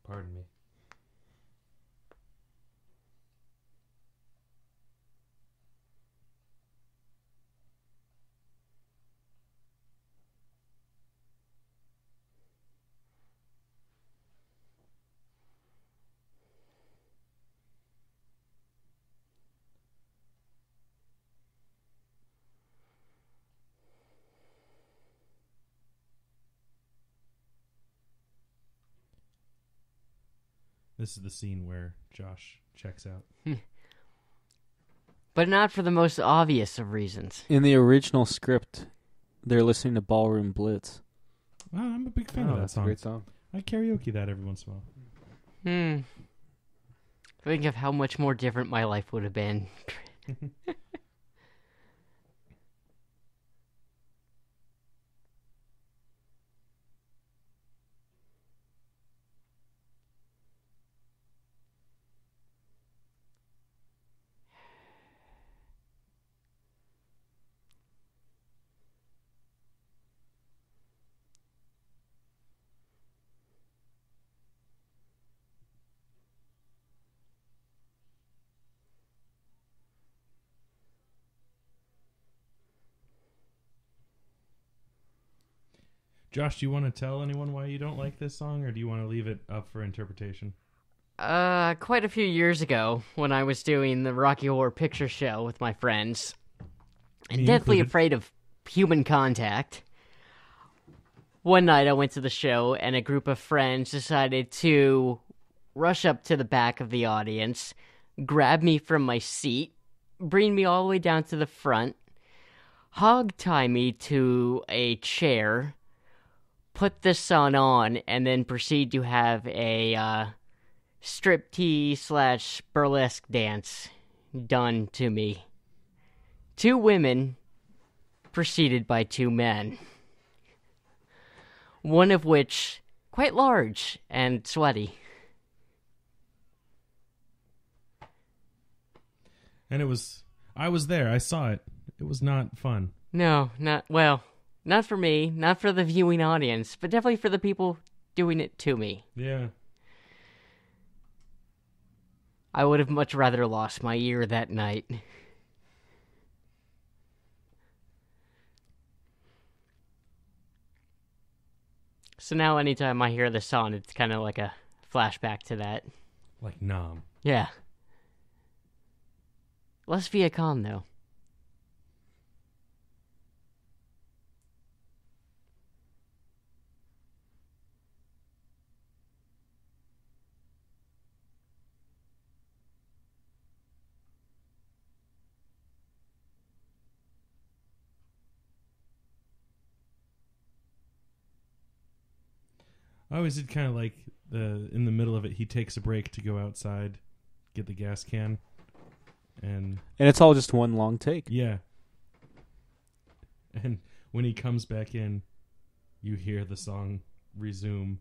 Pardon me. This is the scene where Josh checks out. But not for the most obvious of reasons. In the original script, they're listening to Ballroom Blitz. Oh, I'm a big fan of that That's song. a great song. I karaoke that every once in a while. Think of how much more different my life would have been. Josh, do you want to tell anyone why you don't like this song, or do you want to leave it up for interpretation? Quite a few years ago, when I was doing the Rocky Horror Picture Show with my friends, and deathly afraid of human contact, one night I went to the show, and a group of friends decided to rush up to the back of the audience, grab me from my seat, bring me all the way down to the front, hog-tie me to a chair, put the sun on, and then proceed to have a striptease / burlesque dance done to me. 2 women preceded by 2 men. One of which quite large and sweaty. And I was there. I saw it. It was not fun. No, not for me, not for the viewing audience, but definitely for the people doing it to me. Yeah. I would have much rather lost my ear that night. So now anytime I hear the song, it's kind of like a flashback to that. Like Nom. Yeah. Less Viacom, though. I always did kind of like in the middle of it, he takes a break to go outside, get the gas can, and it's all just one long take. yeah. And when he comes back in, you hear the song resume.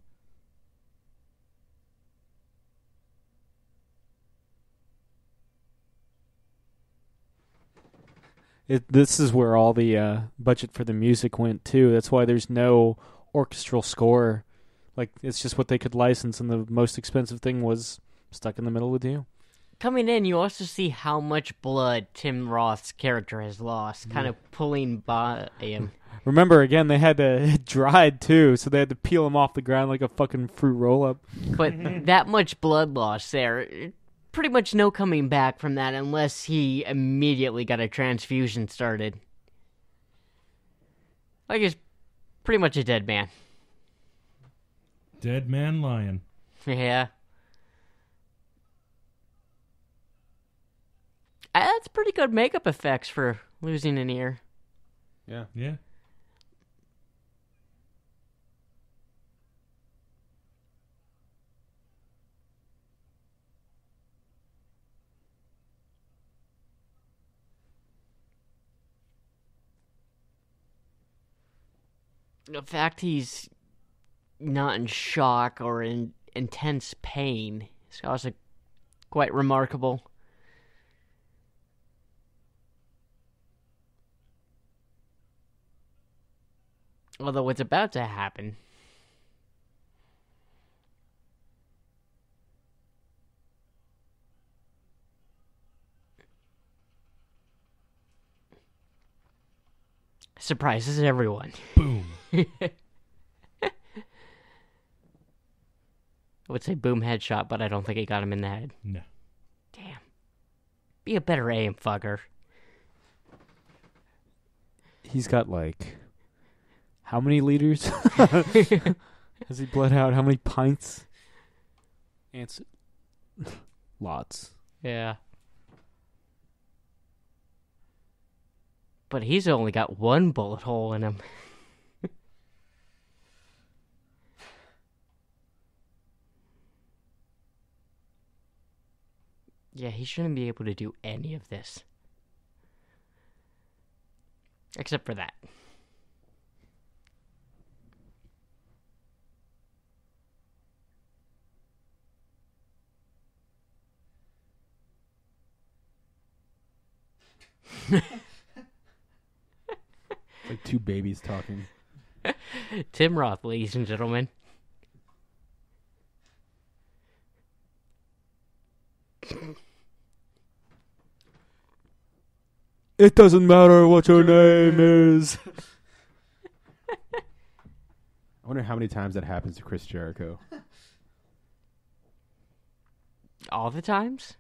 This is where all the budget for the music went too. That's why there's no orchestral score. Like, it's just what they could license, and the most expensive thing was Stuck in the Middle with You. Coming in, you also see how much blood Tim Roth's character has lost, kind of pulling by him. Remember, again, they had to it dried too, so they had to peel him off the ground like a fucking fruit roll-up. But that much blood loss there, pretty much no coming back from that unless he immediately got a transfusion started. Like, he's pretty much a dead man. Dead man lion. Yeah. That's pretty good makeup effects for losing an ear. Yeah. Yeah. The fact he's not in shock or in intense pain is also quite remarkable. Although what's about to happen... surprises everyone. Boom. I would say boom headshot, but I don't think it got him in the head. No. Damn. Be a better aim, fucker. He's got, like, how many liters has he bled out? How many pints? Answer. Lots. Yeah. But he's only got one bullet hole in him. Yeah, he shouldn't be able to do any of this. Except for that. Like two babies talking. Tim Roth, ladies and gentlemen. It doesn't matter what your name is. I wonder how many times that happens to Chris Jericho. All the times?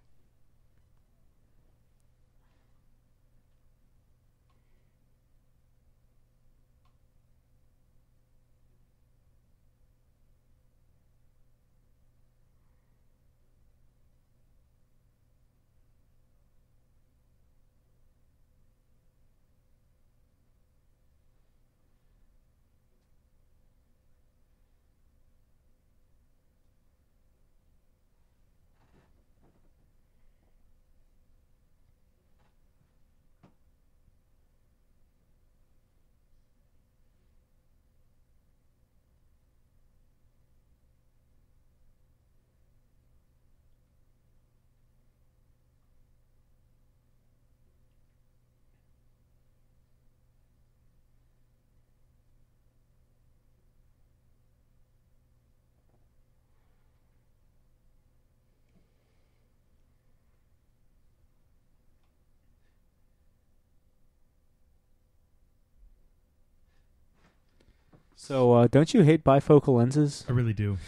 So, don't you hate bifocal lenses? I really do.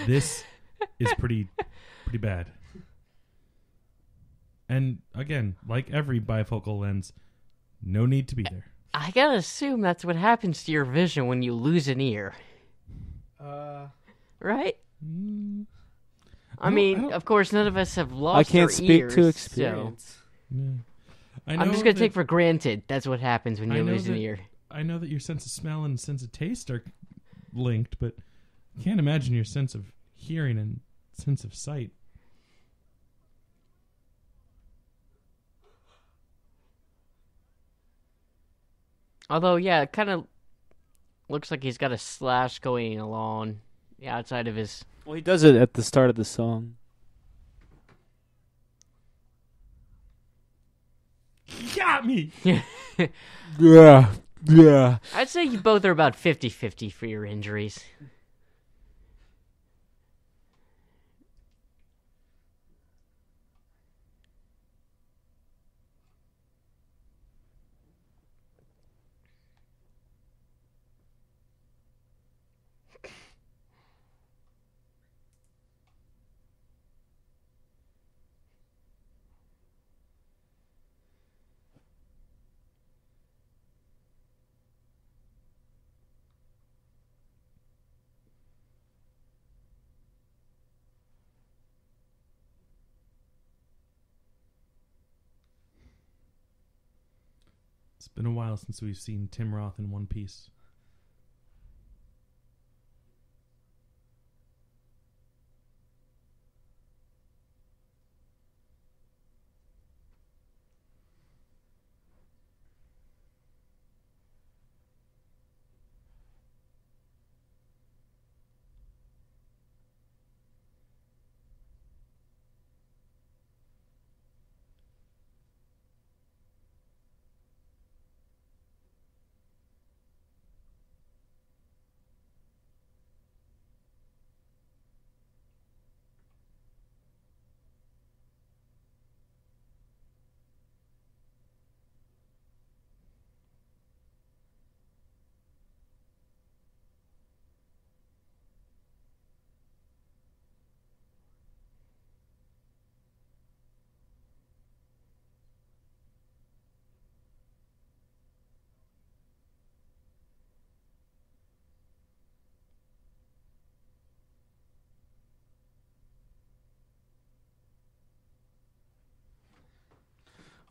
This is pretty bad. And again, like every bifocal lens, no need to be there. I gotta assume that's what happens to your vision when you lose an ear. Right? I mean, of course, none of us have lost I can't our speak ears, to so experience. Yeah. I'm just going to take for granted that's what happens when you lose an ear. I know that your sense of smell and sense of taste are linked, but I can't imagine your sense of hearing and sense of sight. Although, yeah, it kind of looks like he's got a slash going along the outside of his... Well, he does it at the start of the song. Got me! Yeah. I'd say you both are about 50-50 for your injuries. It's been a while since we've seen Tim Roth in one piece.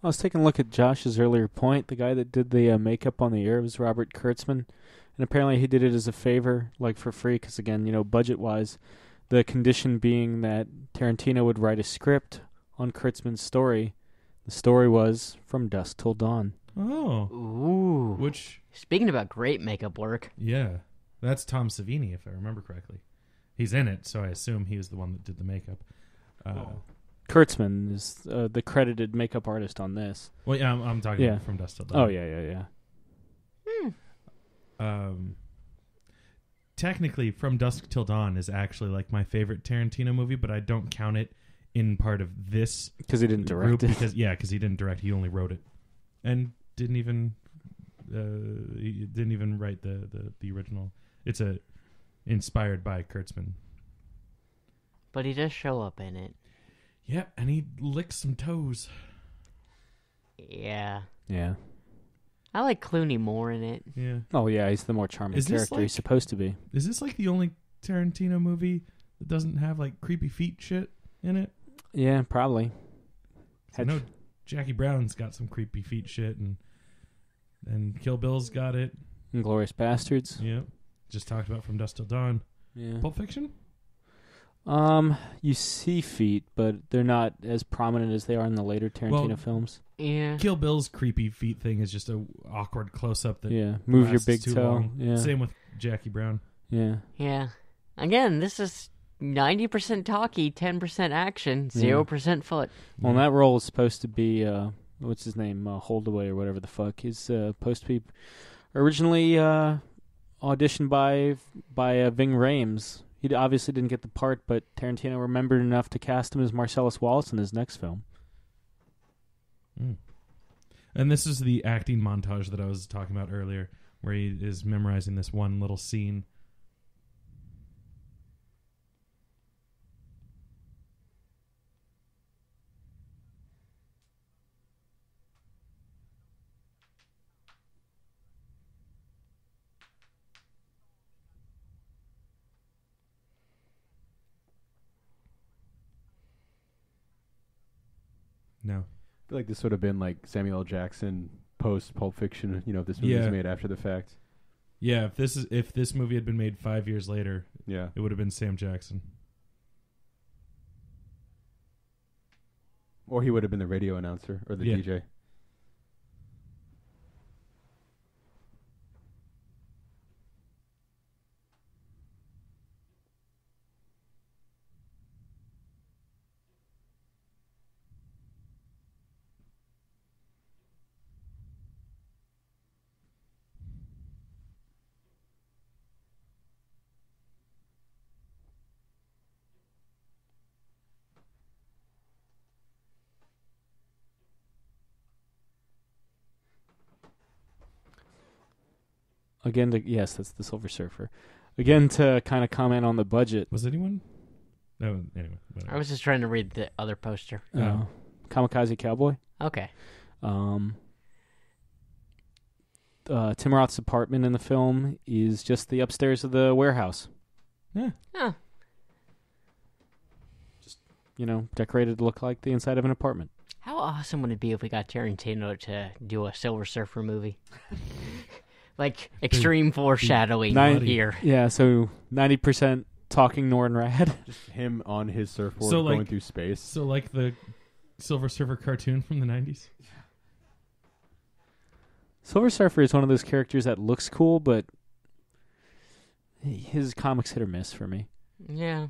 I was taking a look at Josh's earlier point. The guy that did the makeup on the ear was Robert Kurtzman, and apparently he did it as a favor, like for free, because again, budget-wise, the condition being that Tarantino would write a script on Kurtzman's story. The story was From Dusk Till Dawn. Oh. Ooh. Which... Speaking about great makeup work. Yeah. That's Tom Savini, if I remember correctly. He's in it, so I assume he was the one that did the makeup. Kurtzman is the credited makeup artist on this. Well, yeah, I'm talking about From Dusk Till Dawn. Oh, yeah. Technically, From Dusk Till Dawn is actually like my favorite Tarantino movie, but I don't count it in part of this because he didn't direct group it. Because he didn't direct. He only wrote it, and didn't even write the original. It's inspired by Kurtzman, but he does show up in it. Yeah, and he licks some toes. Yeah. I like Clooney more in it. Yeah. Oh, yeah, he's the more charming character he's supposed to be. Is this like the only Tarantino movie that doesn't have like creepy feet shit in it? Yeah, probably. I know Jackie Brown's got some creepy feet shit, and Kill Bill's got it. Inglourious Bastards. Yeah. Just talked about From Dusk Till Dawn. Yeah. Pulp Fiction? You see feet, but they're not as prominent as they are in the later Tarantino films. Yeah. Kill Bill's creepy feet thing is just a awkward close-up that move your lasts big too toe. long. Yeah. Same with Jackie Brown. Yeah. Yeah. Again, this is 90% talky, 10% action, 0% foot. Well, and that role is supposed to be, what's his name, Holdaway or whatever the fuck. He's supposed to be originally auditioned by Ving Rhames. He obviously didn't get the part, but Tarantino remembered enough to cast him as Marcellus Wallace in his next film. And this is the acting montage that I was talking about earlier, where he is memorizing this one little scene. No. I feel like this would have been like Samuel L. Jackson post Pulp Fiction. You know, if this movie was made after the fact. Yeah, if this movie had been made 5 years later, Yeah, it would have been Sam Jackson. or he would have been the radio announcer or the DJ. Again, yes, that's the Silver Surfer. Again, to kind of comment on the budget. Was anyone? No, anyway. Whatever. I was just trying to read the other poster. Kamikaze Cowboy. Okay. Tim Roth's apartment in the film is just the upstairs of the warehouse. Yeah. Huh. Just, decorated to look like the inside of an apartment. How awesome would it be if we got Tarantino to do a Silver Surfer movie? Like, extreme foreshadowing here. Yeah, so 90% talking Nornrad. Just him on his surfboard So, going through space. So like the Silver Surfer cartoon from the 90s? Silver Surfer is one of those characters that looks cool, but his comics hit or miss for me. Yeah.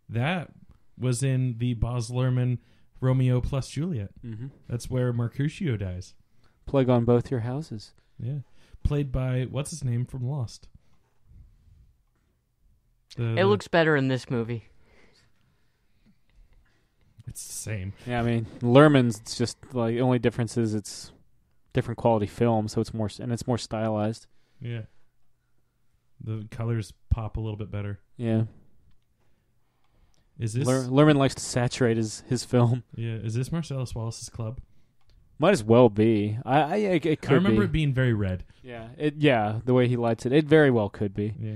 That was in the Baz Luhrmann Romeo plus Juliet. Mm-hmm. That's where Mercutio dies. Plague on both your houses. Yeah. Played by, what's his name from Lost? It looks better in this movie. It's the same. Yeah, I mean, Luhrmann's just like, the only difference is it's different quality film, so it's more stylized. Yeah. The colors pop a little bit better. Yeah. Is this Luhrmann likes to saturate his film. Yeah, is this Marcellus Wallace's club? Might as well be. It could be. I remember it being very red. Yeah, the way he lights it. It very well could be. Yeah.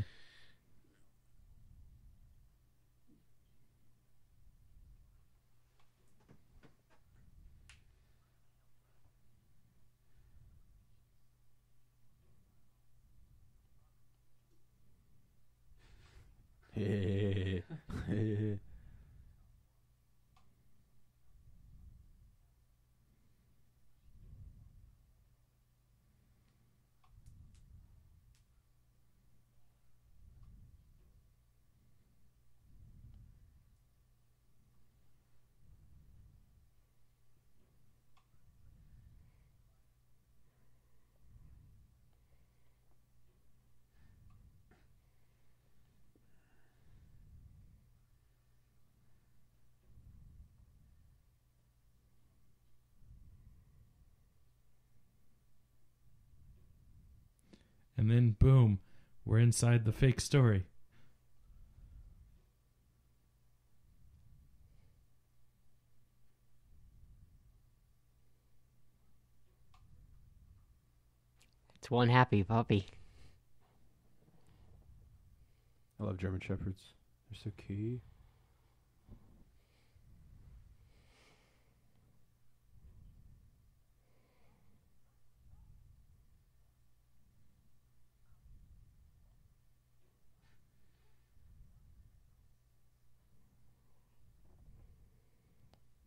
And then, boom, we're inside the fake story. It's one happy puppy. I love German Shepherds. They're so cute.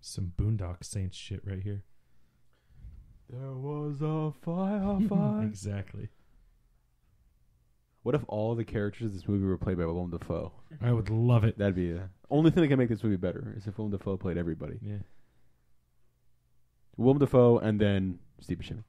Some Boondock Saints shit right here. There was a firefight. Exactly. What if all the characters in this movie were played by Willem Dafoe? I would love it. That'd be the only thing that can make this movie better is if Willem Dafoe played everybody. Yeah. Willem Dafoe and then Steve Buscemi.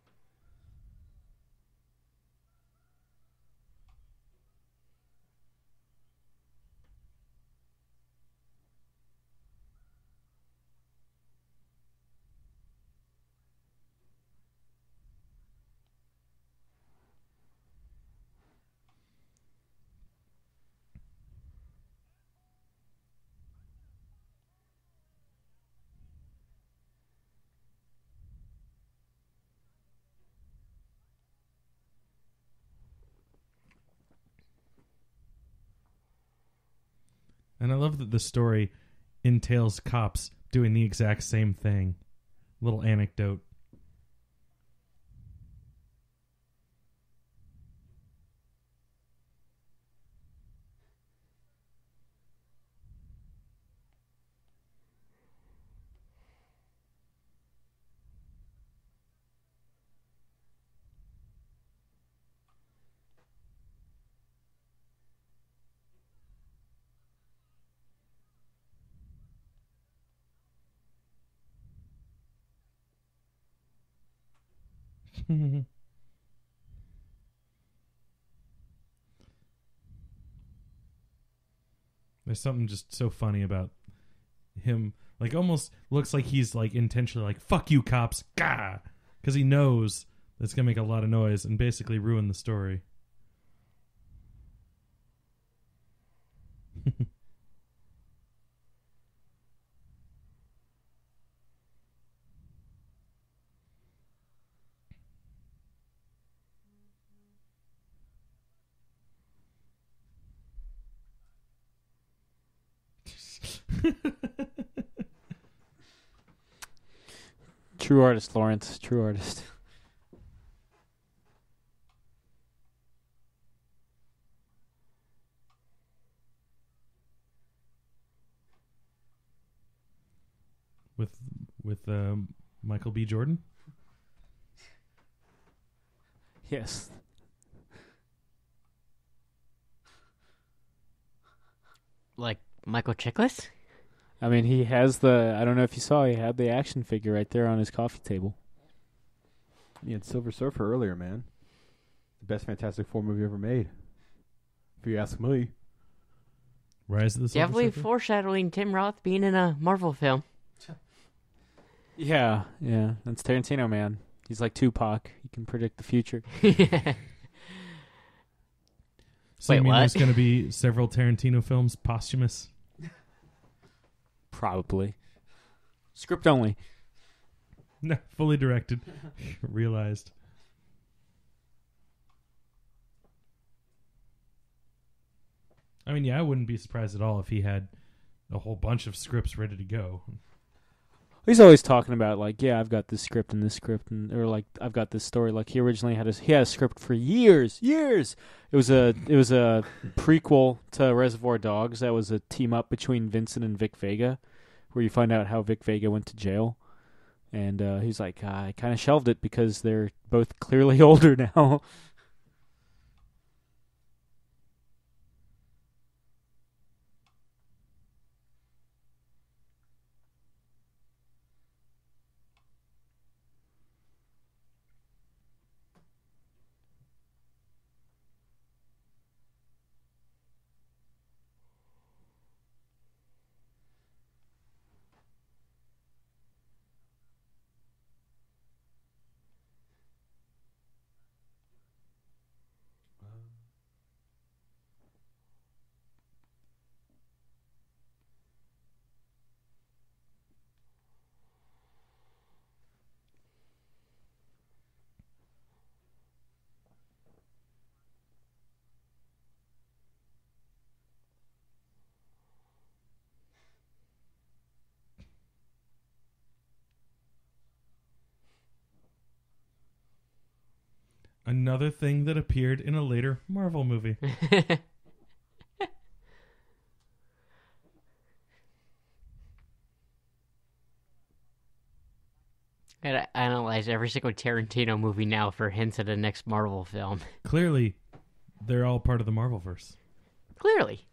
And I love that the story entails cops doing the exact same thing. Little anecdote. There's something just so funny about him. Like, almost looks like he's like intentionally like, fuck you cops, gah, because he knows that's gonna make a lot of noise and basically ruin the story. True artist, Lawrence. True artist. with Michael B. Jordan. Yes. Like Michael Chiklis? I mean, he has the... I don't know if you saw, he had the action figure right there on his coffee table. He had Silver Surfer earlier, man. The best Fantastic Four movie ever made. If you ask me. Rise of the Silver Definitely Surfer? foreshadowing Tim Roth being in a Marvel film. Yeah, yeah. That's Tarantino, man. He's like Tupac. He can predict the future. So you Wait, mean what? there's going to be several Tarantino films posthumous? Probably. Script only. No, fully directed. Realized. I mean, yeah, I wouldn't be surprised at all if he had a whole bunch of scripts ready to go. He's always talking about, like, yeah, I've got this script and this script, and or like I've got this story. Like he originally had a script for years. It was a prequel to Reservoir Dogs. That was a team up between Vincent and Vic Vega, where you find out how Vic Vega went to jail. And he's like, I kind of shelved it because they're both clearly older now. Another thing that appeared in a later Marvel movie. Gotta analyze every single Tarantino movie now for hints at the next Marvel film. Clearly, they're all part of the Marvelverse. Clearly.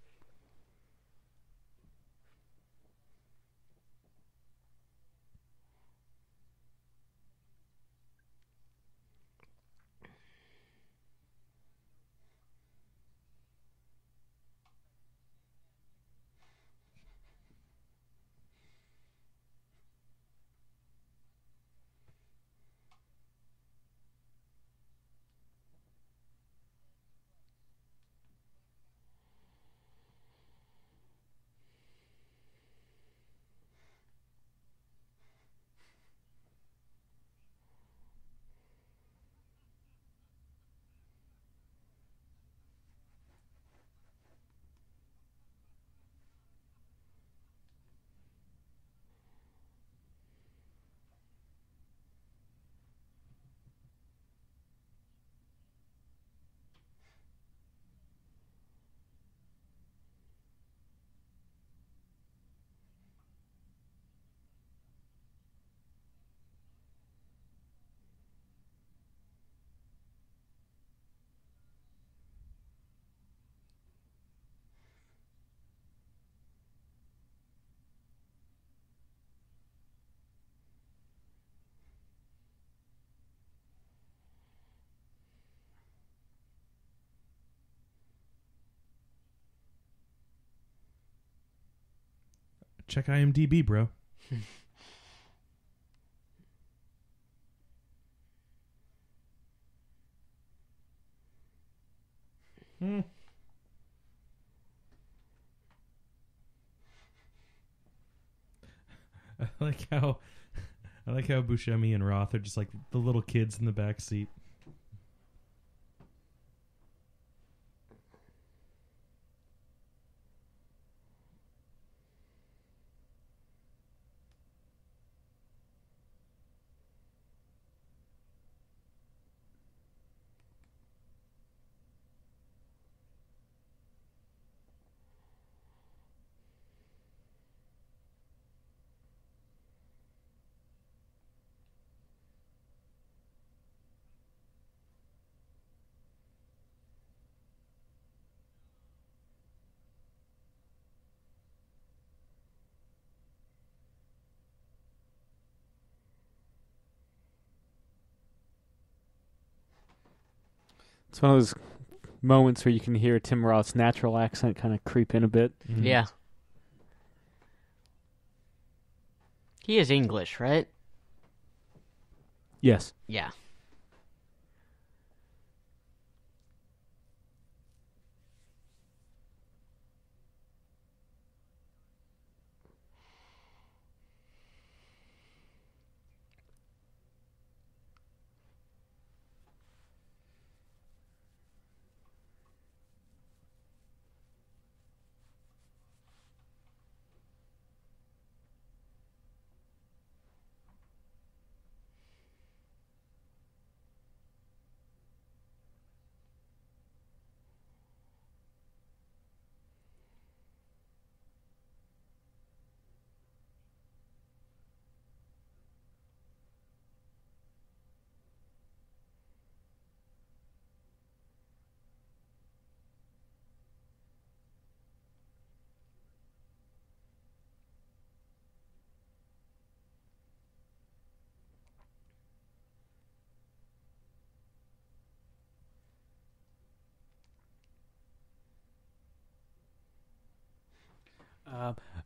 check IMDb, bro. I like how Buscemi and Roth are just like the little kids in the back seat. It's one of those moments where you can hear Tim Roth's natural accent kind of creep in a bit. Mm-hmm. Yeah. He is English, right? Yes. Yeah.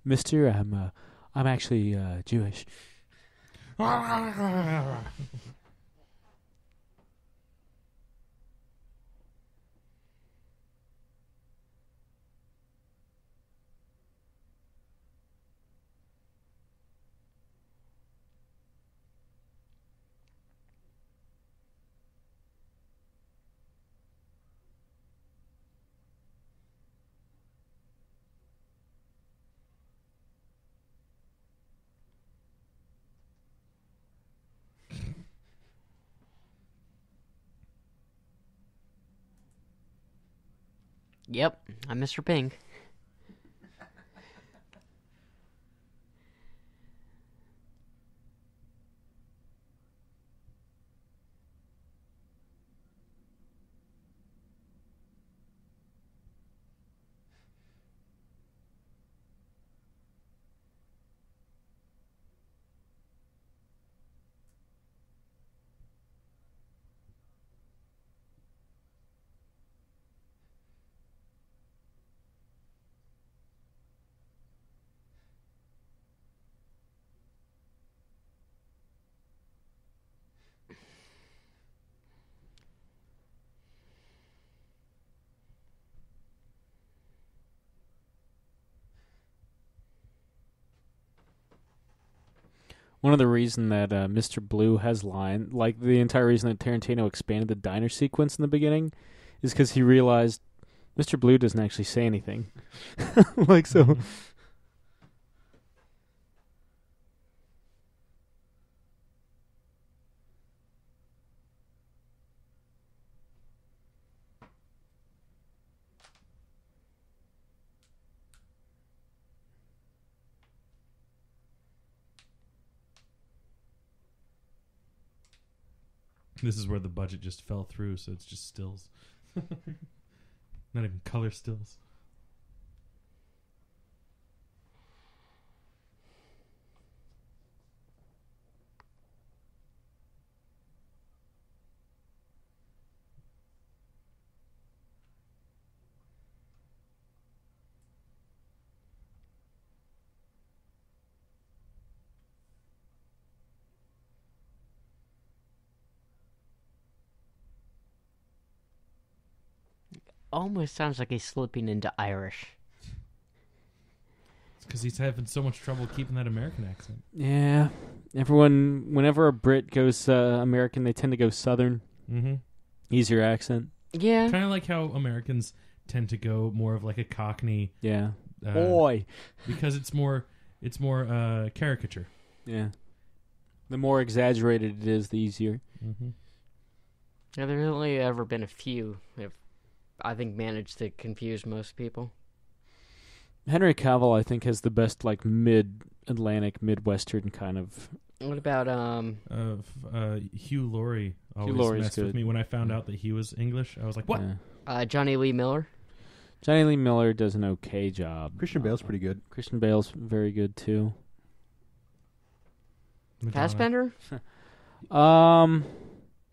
Mister, I'm actually Jewish. Yep, I'm Mr. Pink. One of the reason that Mr. Blue has line, like the entire reason that Tarantino expanded the diner sequence in the beginning, is because he realized Mr. Blue doesn't actually say anything. Like so. This is where the budget just fell through, so it's just stills. Not even color stills. almost sounds like he's slipping into Irish. It's because he's having so much trouble keeping that American accent. Yeah. Everyone, whenever a Brit goes American, they tend to go Southern. Mm-hmm. Easier accent. Yeah. Kind of like how Americans tend to go more of like a Cockney. Yeah. Boy. Because it's more caricature. Yeah. The more exaggerated it is, the easier. Mm-hmm. Yeah, there's only ever been a few that I think managed to confuse most people. Henry Cavill, I think, has the best like mid-Atlantic, Midwestern kind of. What about Hugh Laurie always Laurie's messed good. with me when I found out that he was English. I was like, what? Yeah. Johnny Lee Miller? Johnny Lee Miller does an okay job. Christian Bale's pretty good. Christian Bale's very good too. Madonna. Fassbender? Um,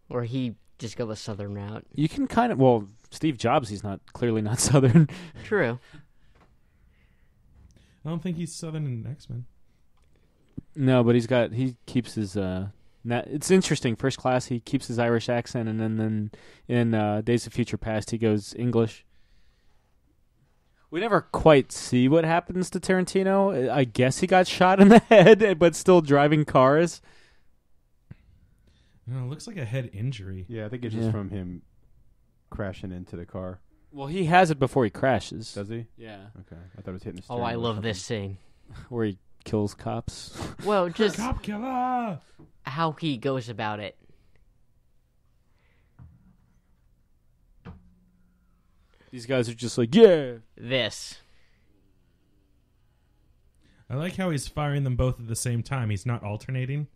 Or he just go the Southern route? you can kind of Steve Jobs. He's clearly not Southern. True. I don't think he's Southern in X-Men. No, but he keeps his. It's interesting. First Class, he keeps his Irish accent, and then in Days of Future Past, he goes English. We never quite see what happens to Tarantino. I guess he got shot in the head, but still driving cars. No, it looks like a head injury. Yeah, I think it's just from him crashing into the car. Well, he has it before he crashes. Does he? Yeah. Okay. I thought it was hitting the Oh, steering I wheel or love something. this scene. Where he kills cops. Well, just Cop killer! how he goes about it. These guys are just like, yeah. This. I like how he's firing them both at the same time. He's not alternating.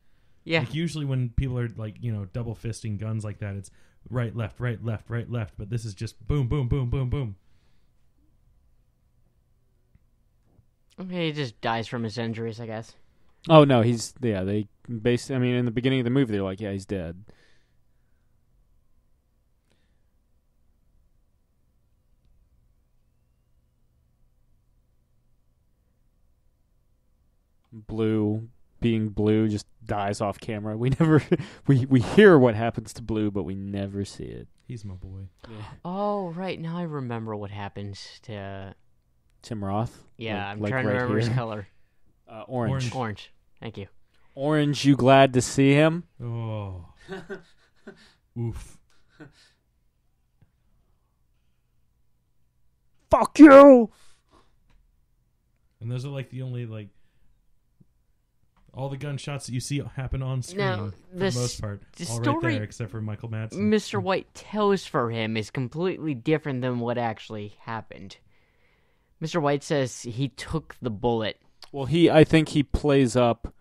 Yeah. Like usually when people are like, double fisting guns like that, it's right, left, right, left, right, left. But this is just boom, boom, boom, boom, boom. Okay, he just dies from his injuries, I guess. Oh, no, in the beginning of the movie, they're like, yeah, he's dead. Blue, being Blue, just dies off camera. We never, we hear what happens to Blue, but we never see it. He's my boy. Yeah. Oh, right. Now I remember what happens to... Tim Roth? Yeah, I'm Like trying to right remember his here? color. Orange. Orange. Thank you. Orange, you glad to see him? Oh. Oof. Fuck you! And those are like the only all the gunshots that you see happen on screen Now, for the most part. All right there, except for Michael Madsen. Mr. White tells for him is completely different than what actually happened. Mr. White says he took the bullet. Well, I think he plays up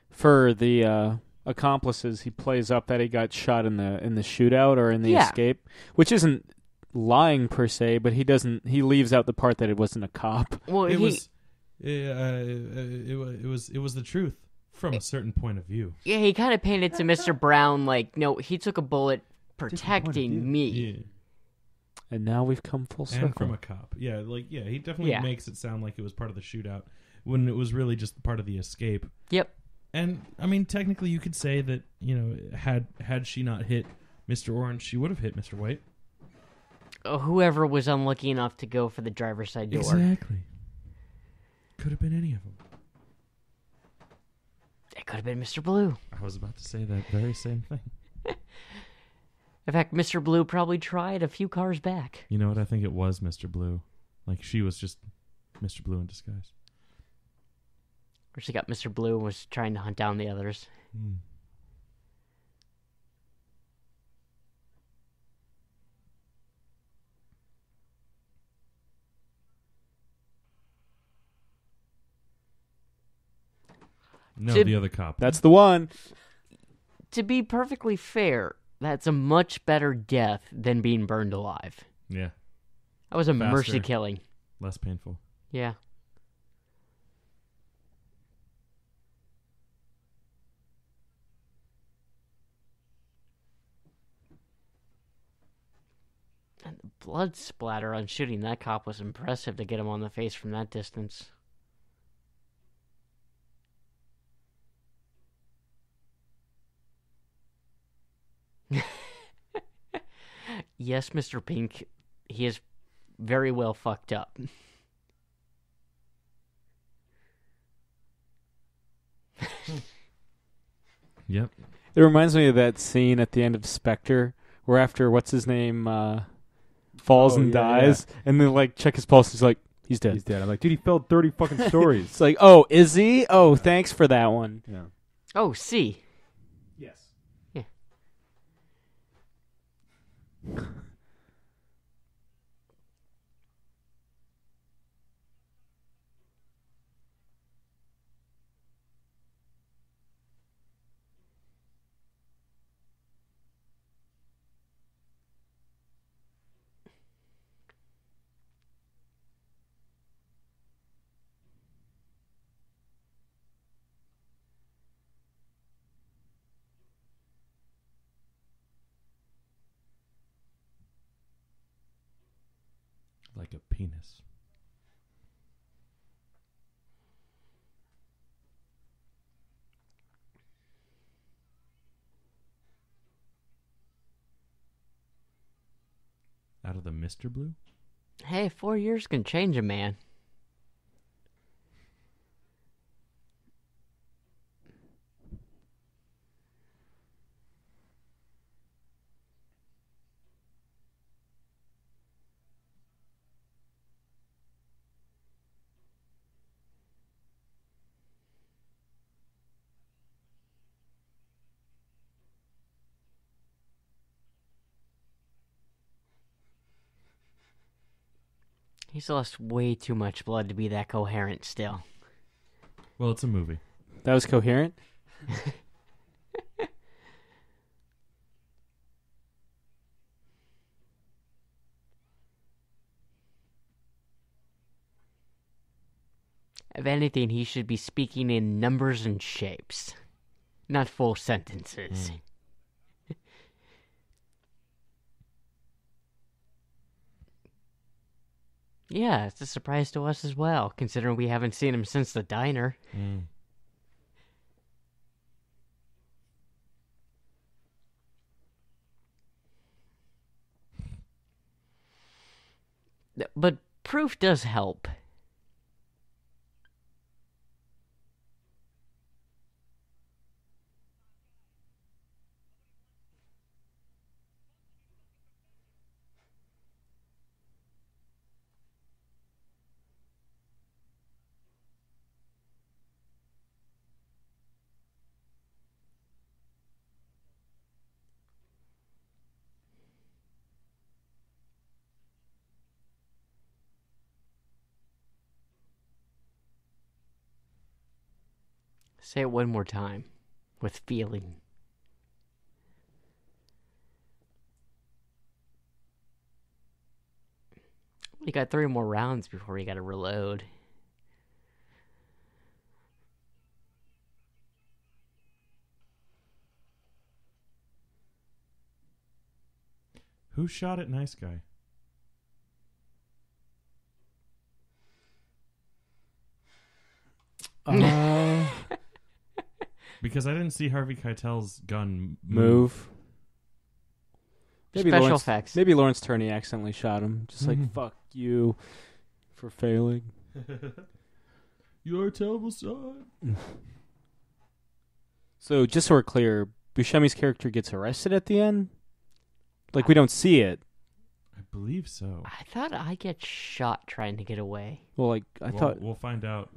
for the accomplices. He plays up that he got shot in the shootout or in the escape, which isn't lying per se, but he leaves out the part that it wasn't a cop. Well, it was the truth from a certain point of view. Yeah, he kind of painted to Mr. Brown like, no, he took a bullet protecting me. Yeah. And now we've come full circle. And from a cop. Yeah, he definitely makes it sound like it was part of the shootout when it was really just part of the escape. Yep. And, I mean, technically you could say that, had she not hit Mr. Orange, she would have hit Mr. White. Whoever was unlucky enough to go for the driver's side door. Exactly. Could have been any of them. It could have been Mr. Blue. I was about to say that very same thing. In fact, Mr. Blue probably tried a few cars back. You know what? I think it was Mr. Blue. Like, she was just Mr. Blue in disguise. Or she got Mr. Blue and was trying to hunt down the others. Mm. No, the other cop. That's the one. To be perfectly fair, that's a much better death than being burned alive. Yeah. That was a Faster. mercy killing. Less painful. Yeah. And the blood splatter on shooting that cop was impressive to get him on the face from that distance. Yes, Mr. Pink, he is very well fucked up. Yep. It reminds me of that scene at the end of Spectre, where after what's his name falls and dies, and then like check his pulse, he's like, he's dead. He's dead. I'm like, dude, he filled 30 fucking stories. It's like, oh, is he? Oh, thanks for that one. Yeah. Oh, C. Yes. Yeah. Like a penis. Out of the Mr. Blue? Hey, 4 years can change a man. He's lost way too much blood to be that coherent still. Well, it's a movie. That was coherent? If anything, he should be speaking in numbers and shapes, not full sentences. Yeah, it's a surprise to us as well, considering we haven't seen him since the diner. But proof does help. Say it one more time, with feeling. We got 3 more rounds before we gotta reload. Who shot at Nice Guy? Because I didn't see Harvey Keitel's gun move. Special effects. Maybe Lawrence Turney accidentally shot him. Just like, fuck you for failing. You're a terrible son. So, just so we're clear, Buscemi's character gets arrested at the end? Like, we don't see it. I believe so. I thought I get shot trying to get away. Well, like, I thought... We'll find out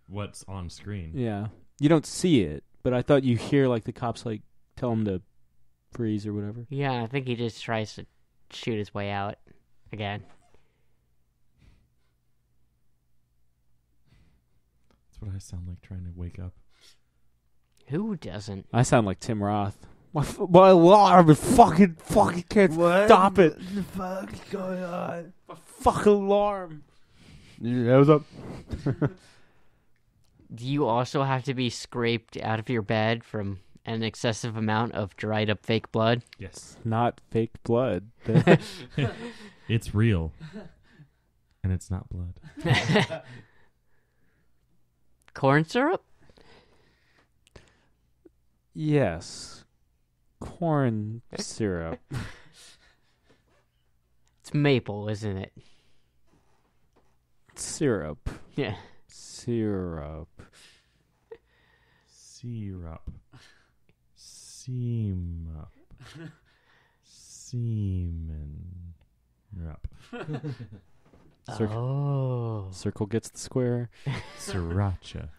what's on screen. Yeah. You don't see it, but I thought you hear, like, the cops, like, tell him to freeze or whatever. Yeah, I think he just tries to shoot his way out again. That's what I sound like trying to wake up. Who doesn't? I sound like Tim Roth. My alarm is fucking can't stop it. What the fuck is going on? My fucking alarm. Yeah, what's up? Do you also have to be scraped out of your bed from an excessive amount of dried up fake blood? Yes. Not fake blood. It's real. And it's not blood. Corn syrup? Yes. Corn syrup. It's It's maple, isn't it? Syrup. Yeah. Syrup. Syrup. Seam. Semen. Rup. Oh. Circle gets the square. Sriracha.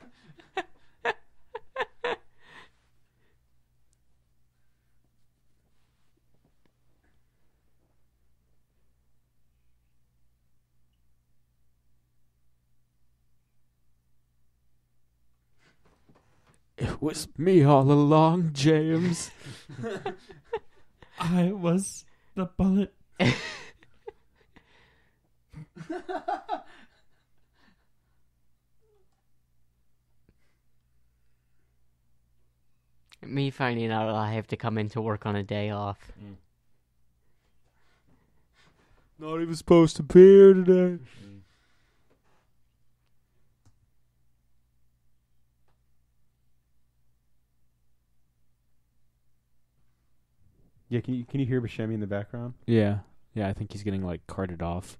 It was me all along, James. I was the bullet. Me finding out I have to come into work on a day off. Not even supposed to be here today. Yeah, can you hear Buscemi in the background? Yeah. Yeah, I think he's getting, like, carted off.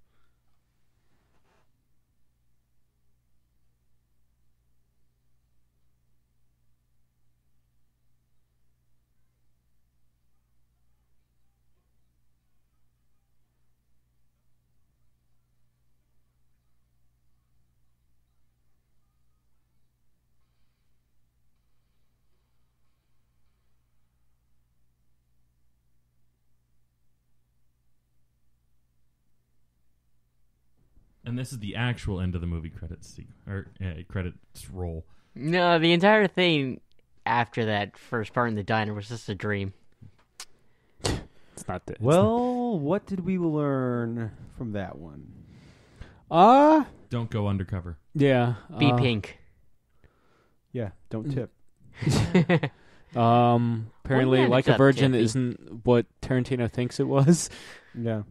And this is the actual end of the movie credits credits roll. No, the entire thing after that first part in the diner was just a dream. It's not that. Well, what did we learn from that one? Don't go undercover. Yeah. Be pink. Yeah, don't tip. Apparently, Well, yeah, Like it's a Virgin tippy. isn't what Tarantino thinks it was. Yeah.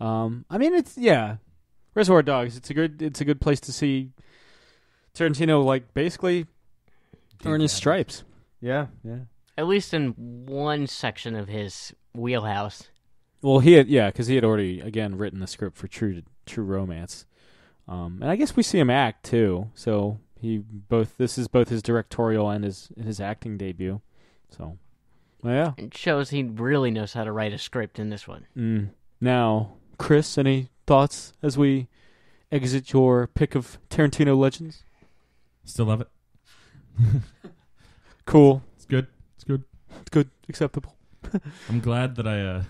I mean, it's Reservoir Dogs. It's a good place to see Tarantino, like, basically earn his stripes. Yeah, yeah. At least in one section of his wheelhouse. Well, because he had already again written the script for True Romance, and I guess we see him act too. So this is both his directorial and his acting debut. So, well, yeah. It shows he really knows how to write a script in this one. Now, Chris, any thoughts as we exit your pick of Tarantino legends? Still love it. Cool. It's good. It's good. It's good. Acceptable. I'm glad that I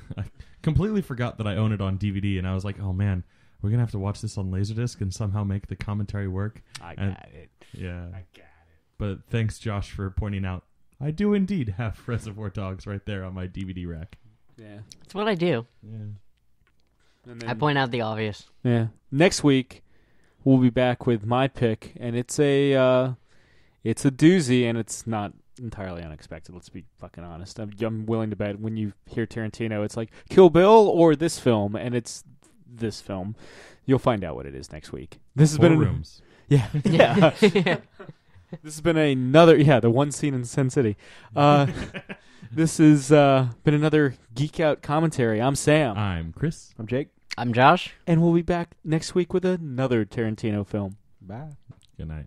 completely forgot that I own it on DVD, and I was like, oh man, we're gonna have to watch this on Laserdisc and somehow make the commentary work. I got it. Yeah. I got it. But thanks, Josh, for pointing out. I do indeed have Reservoir Dogs right there on my DVD rack. Yeah. That's what I do. Yeah. And then, I point out the obvious. Yeah. Next week, we'll be back with my pick, and it's a doozy, and it's not entirely unexpected. Let's be fucking honest. I'm willing to bet when you hear Tarantino, it's like Kill Bill or this film, and it's this film. You'll find out what it is next week. This has been Rooms. Yeah. Yeah. This has been another the one scene in Sin City. This has been another Geek Out commentary. I'm Sam. I'm Chris. I'm Jake. I'm Josh. And we'll be back next week with another Tarantino film. Bye. Good night.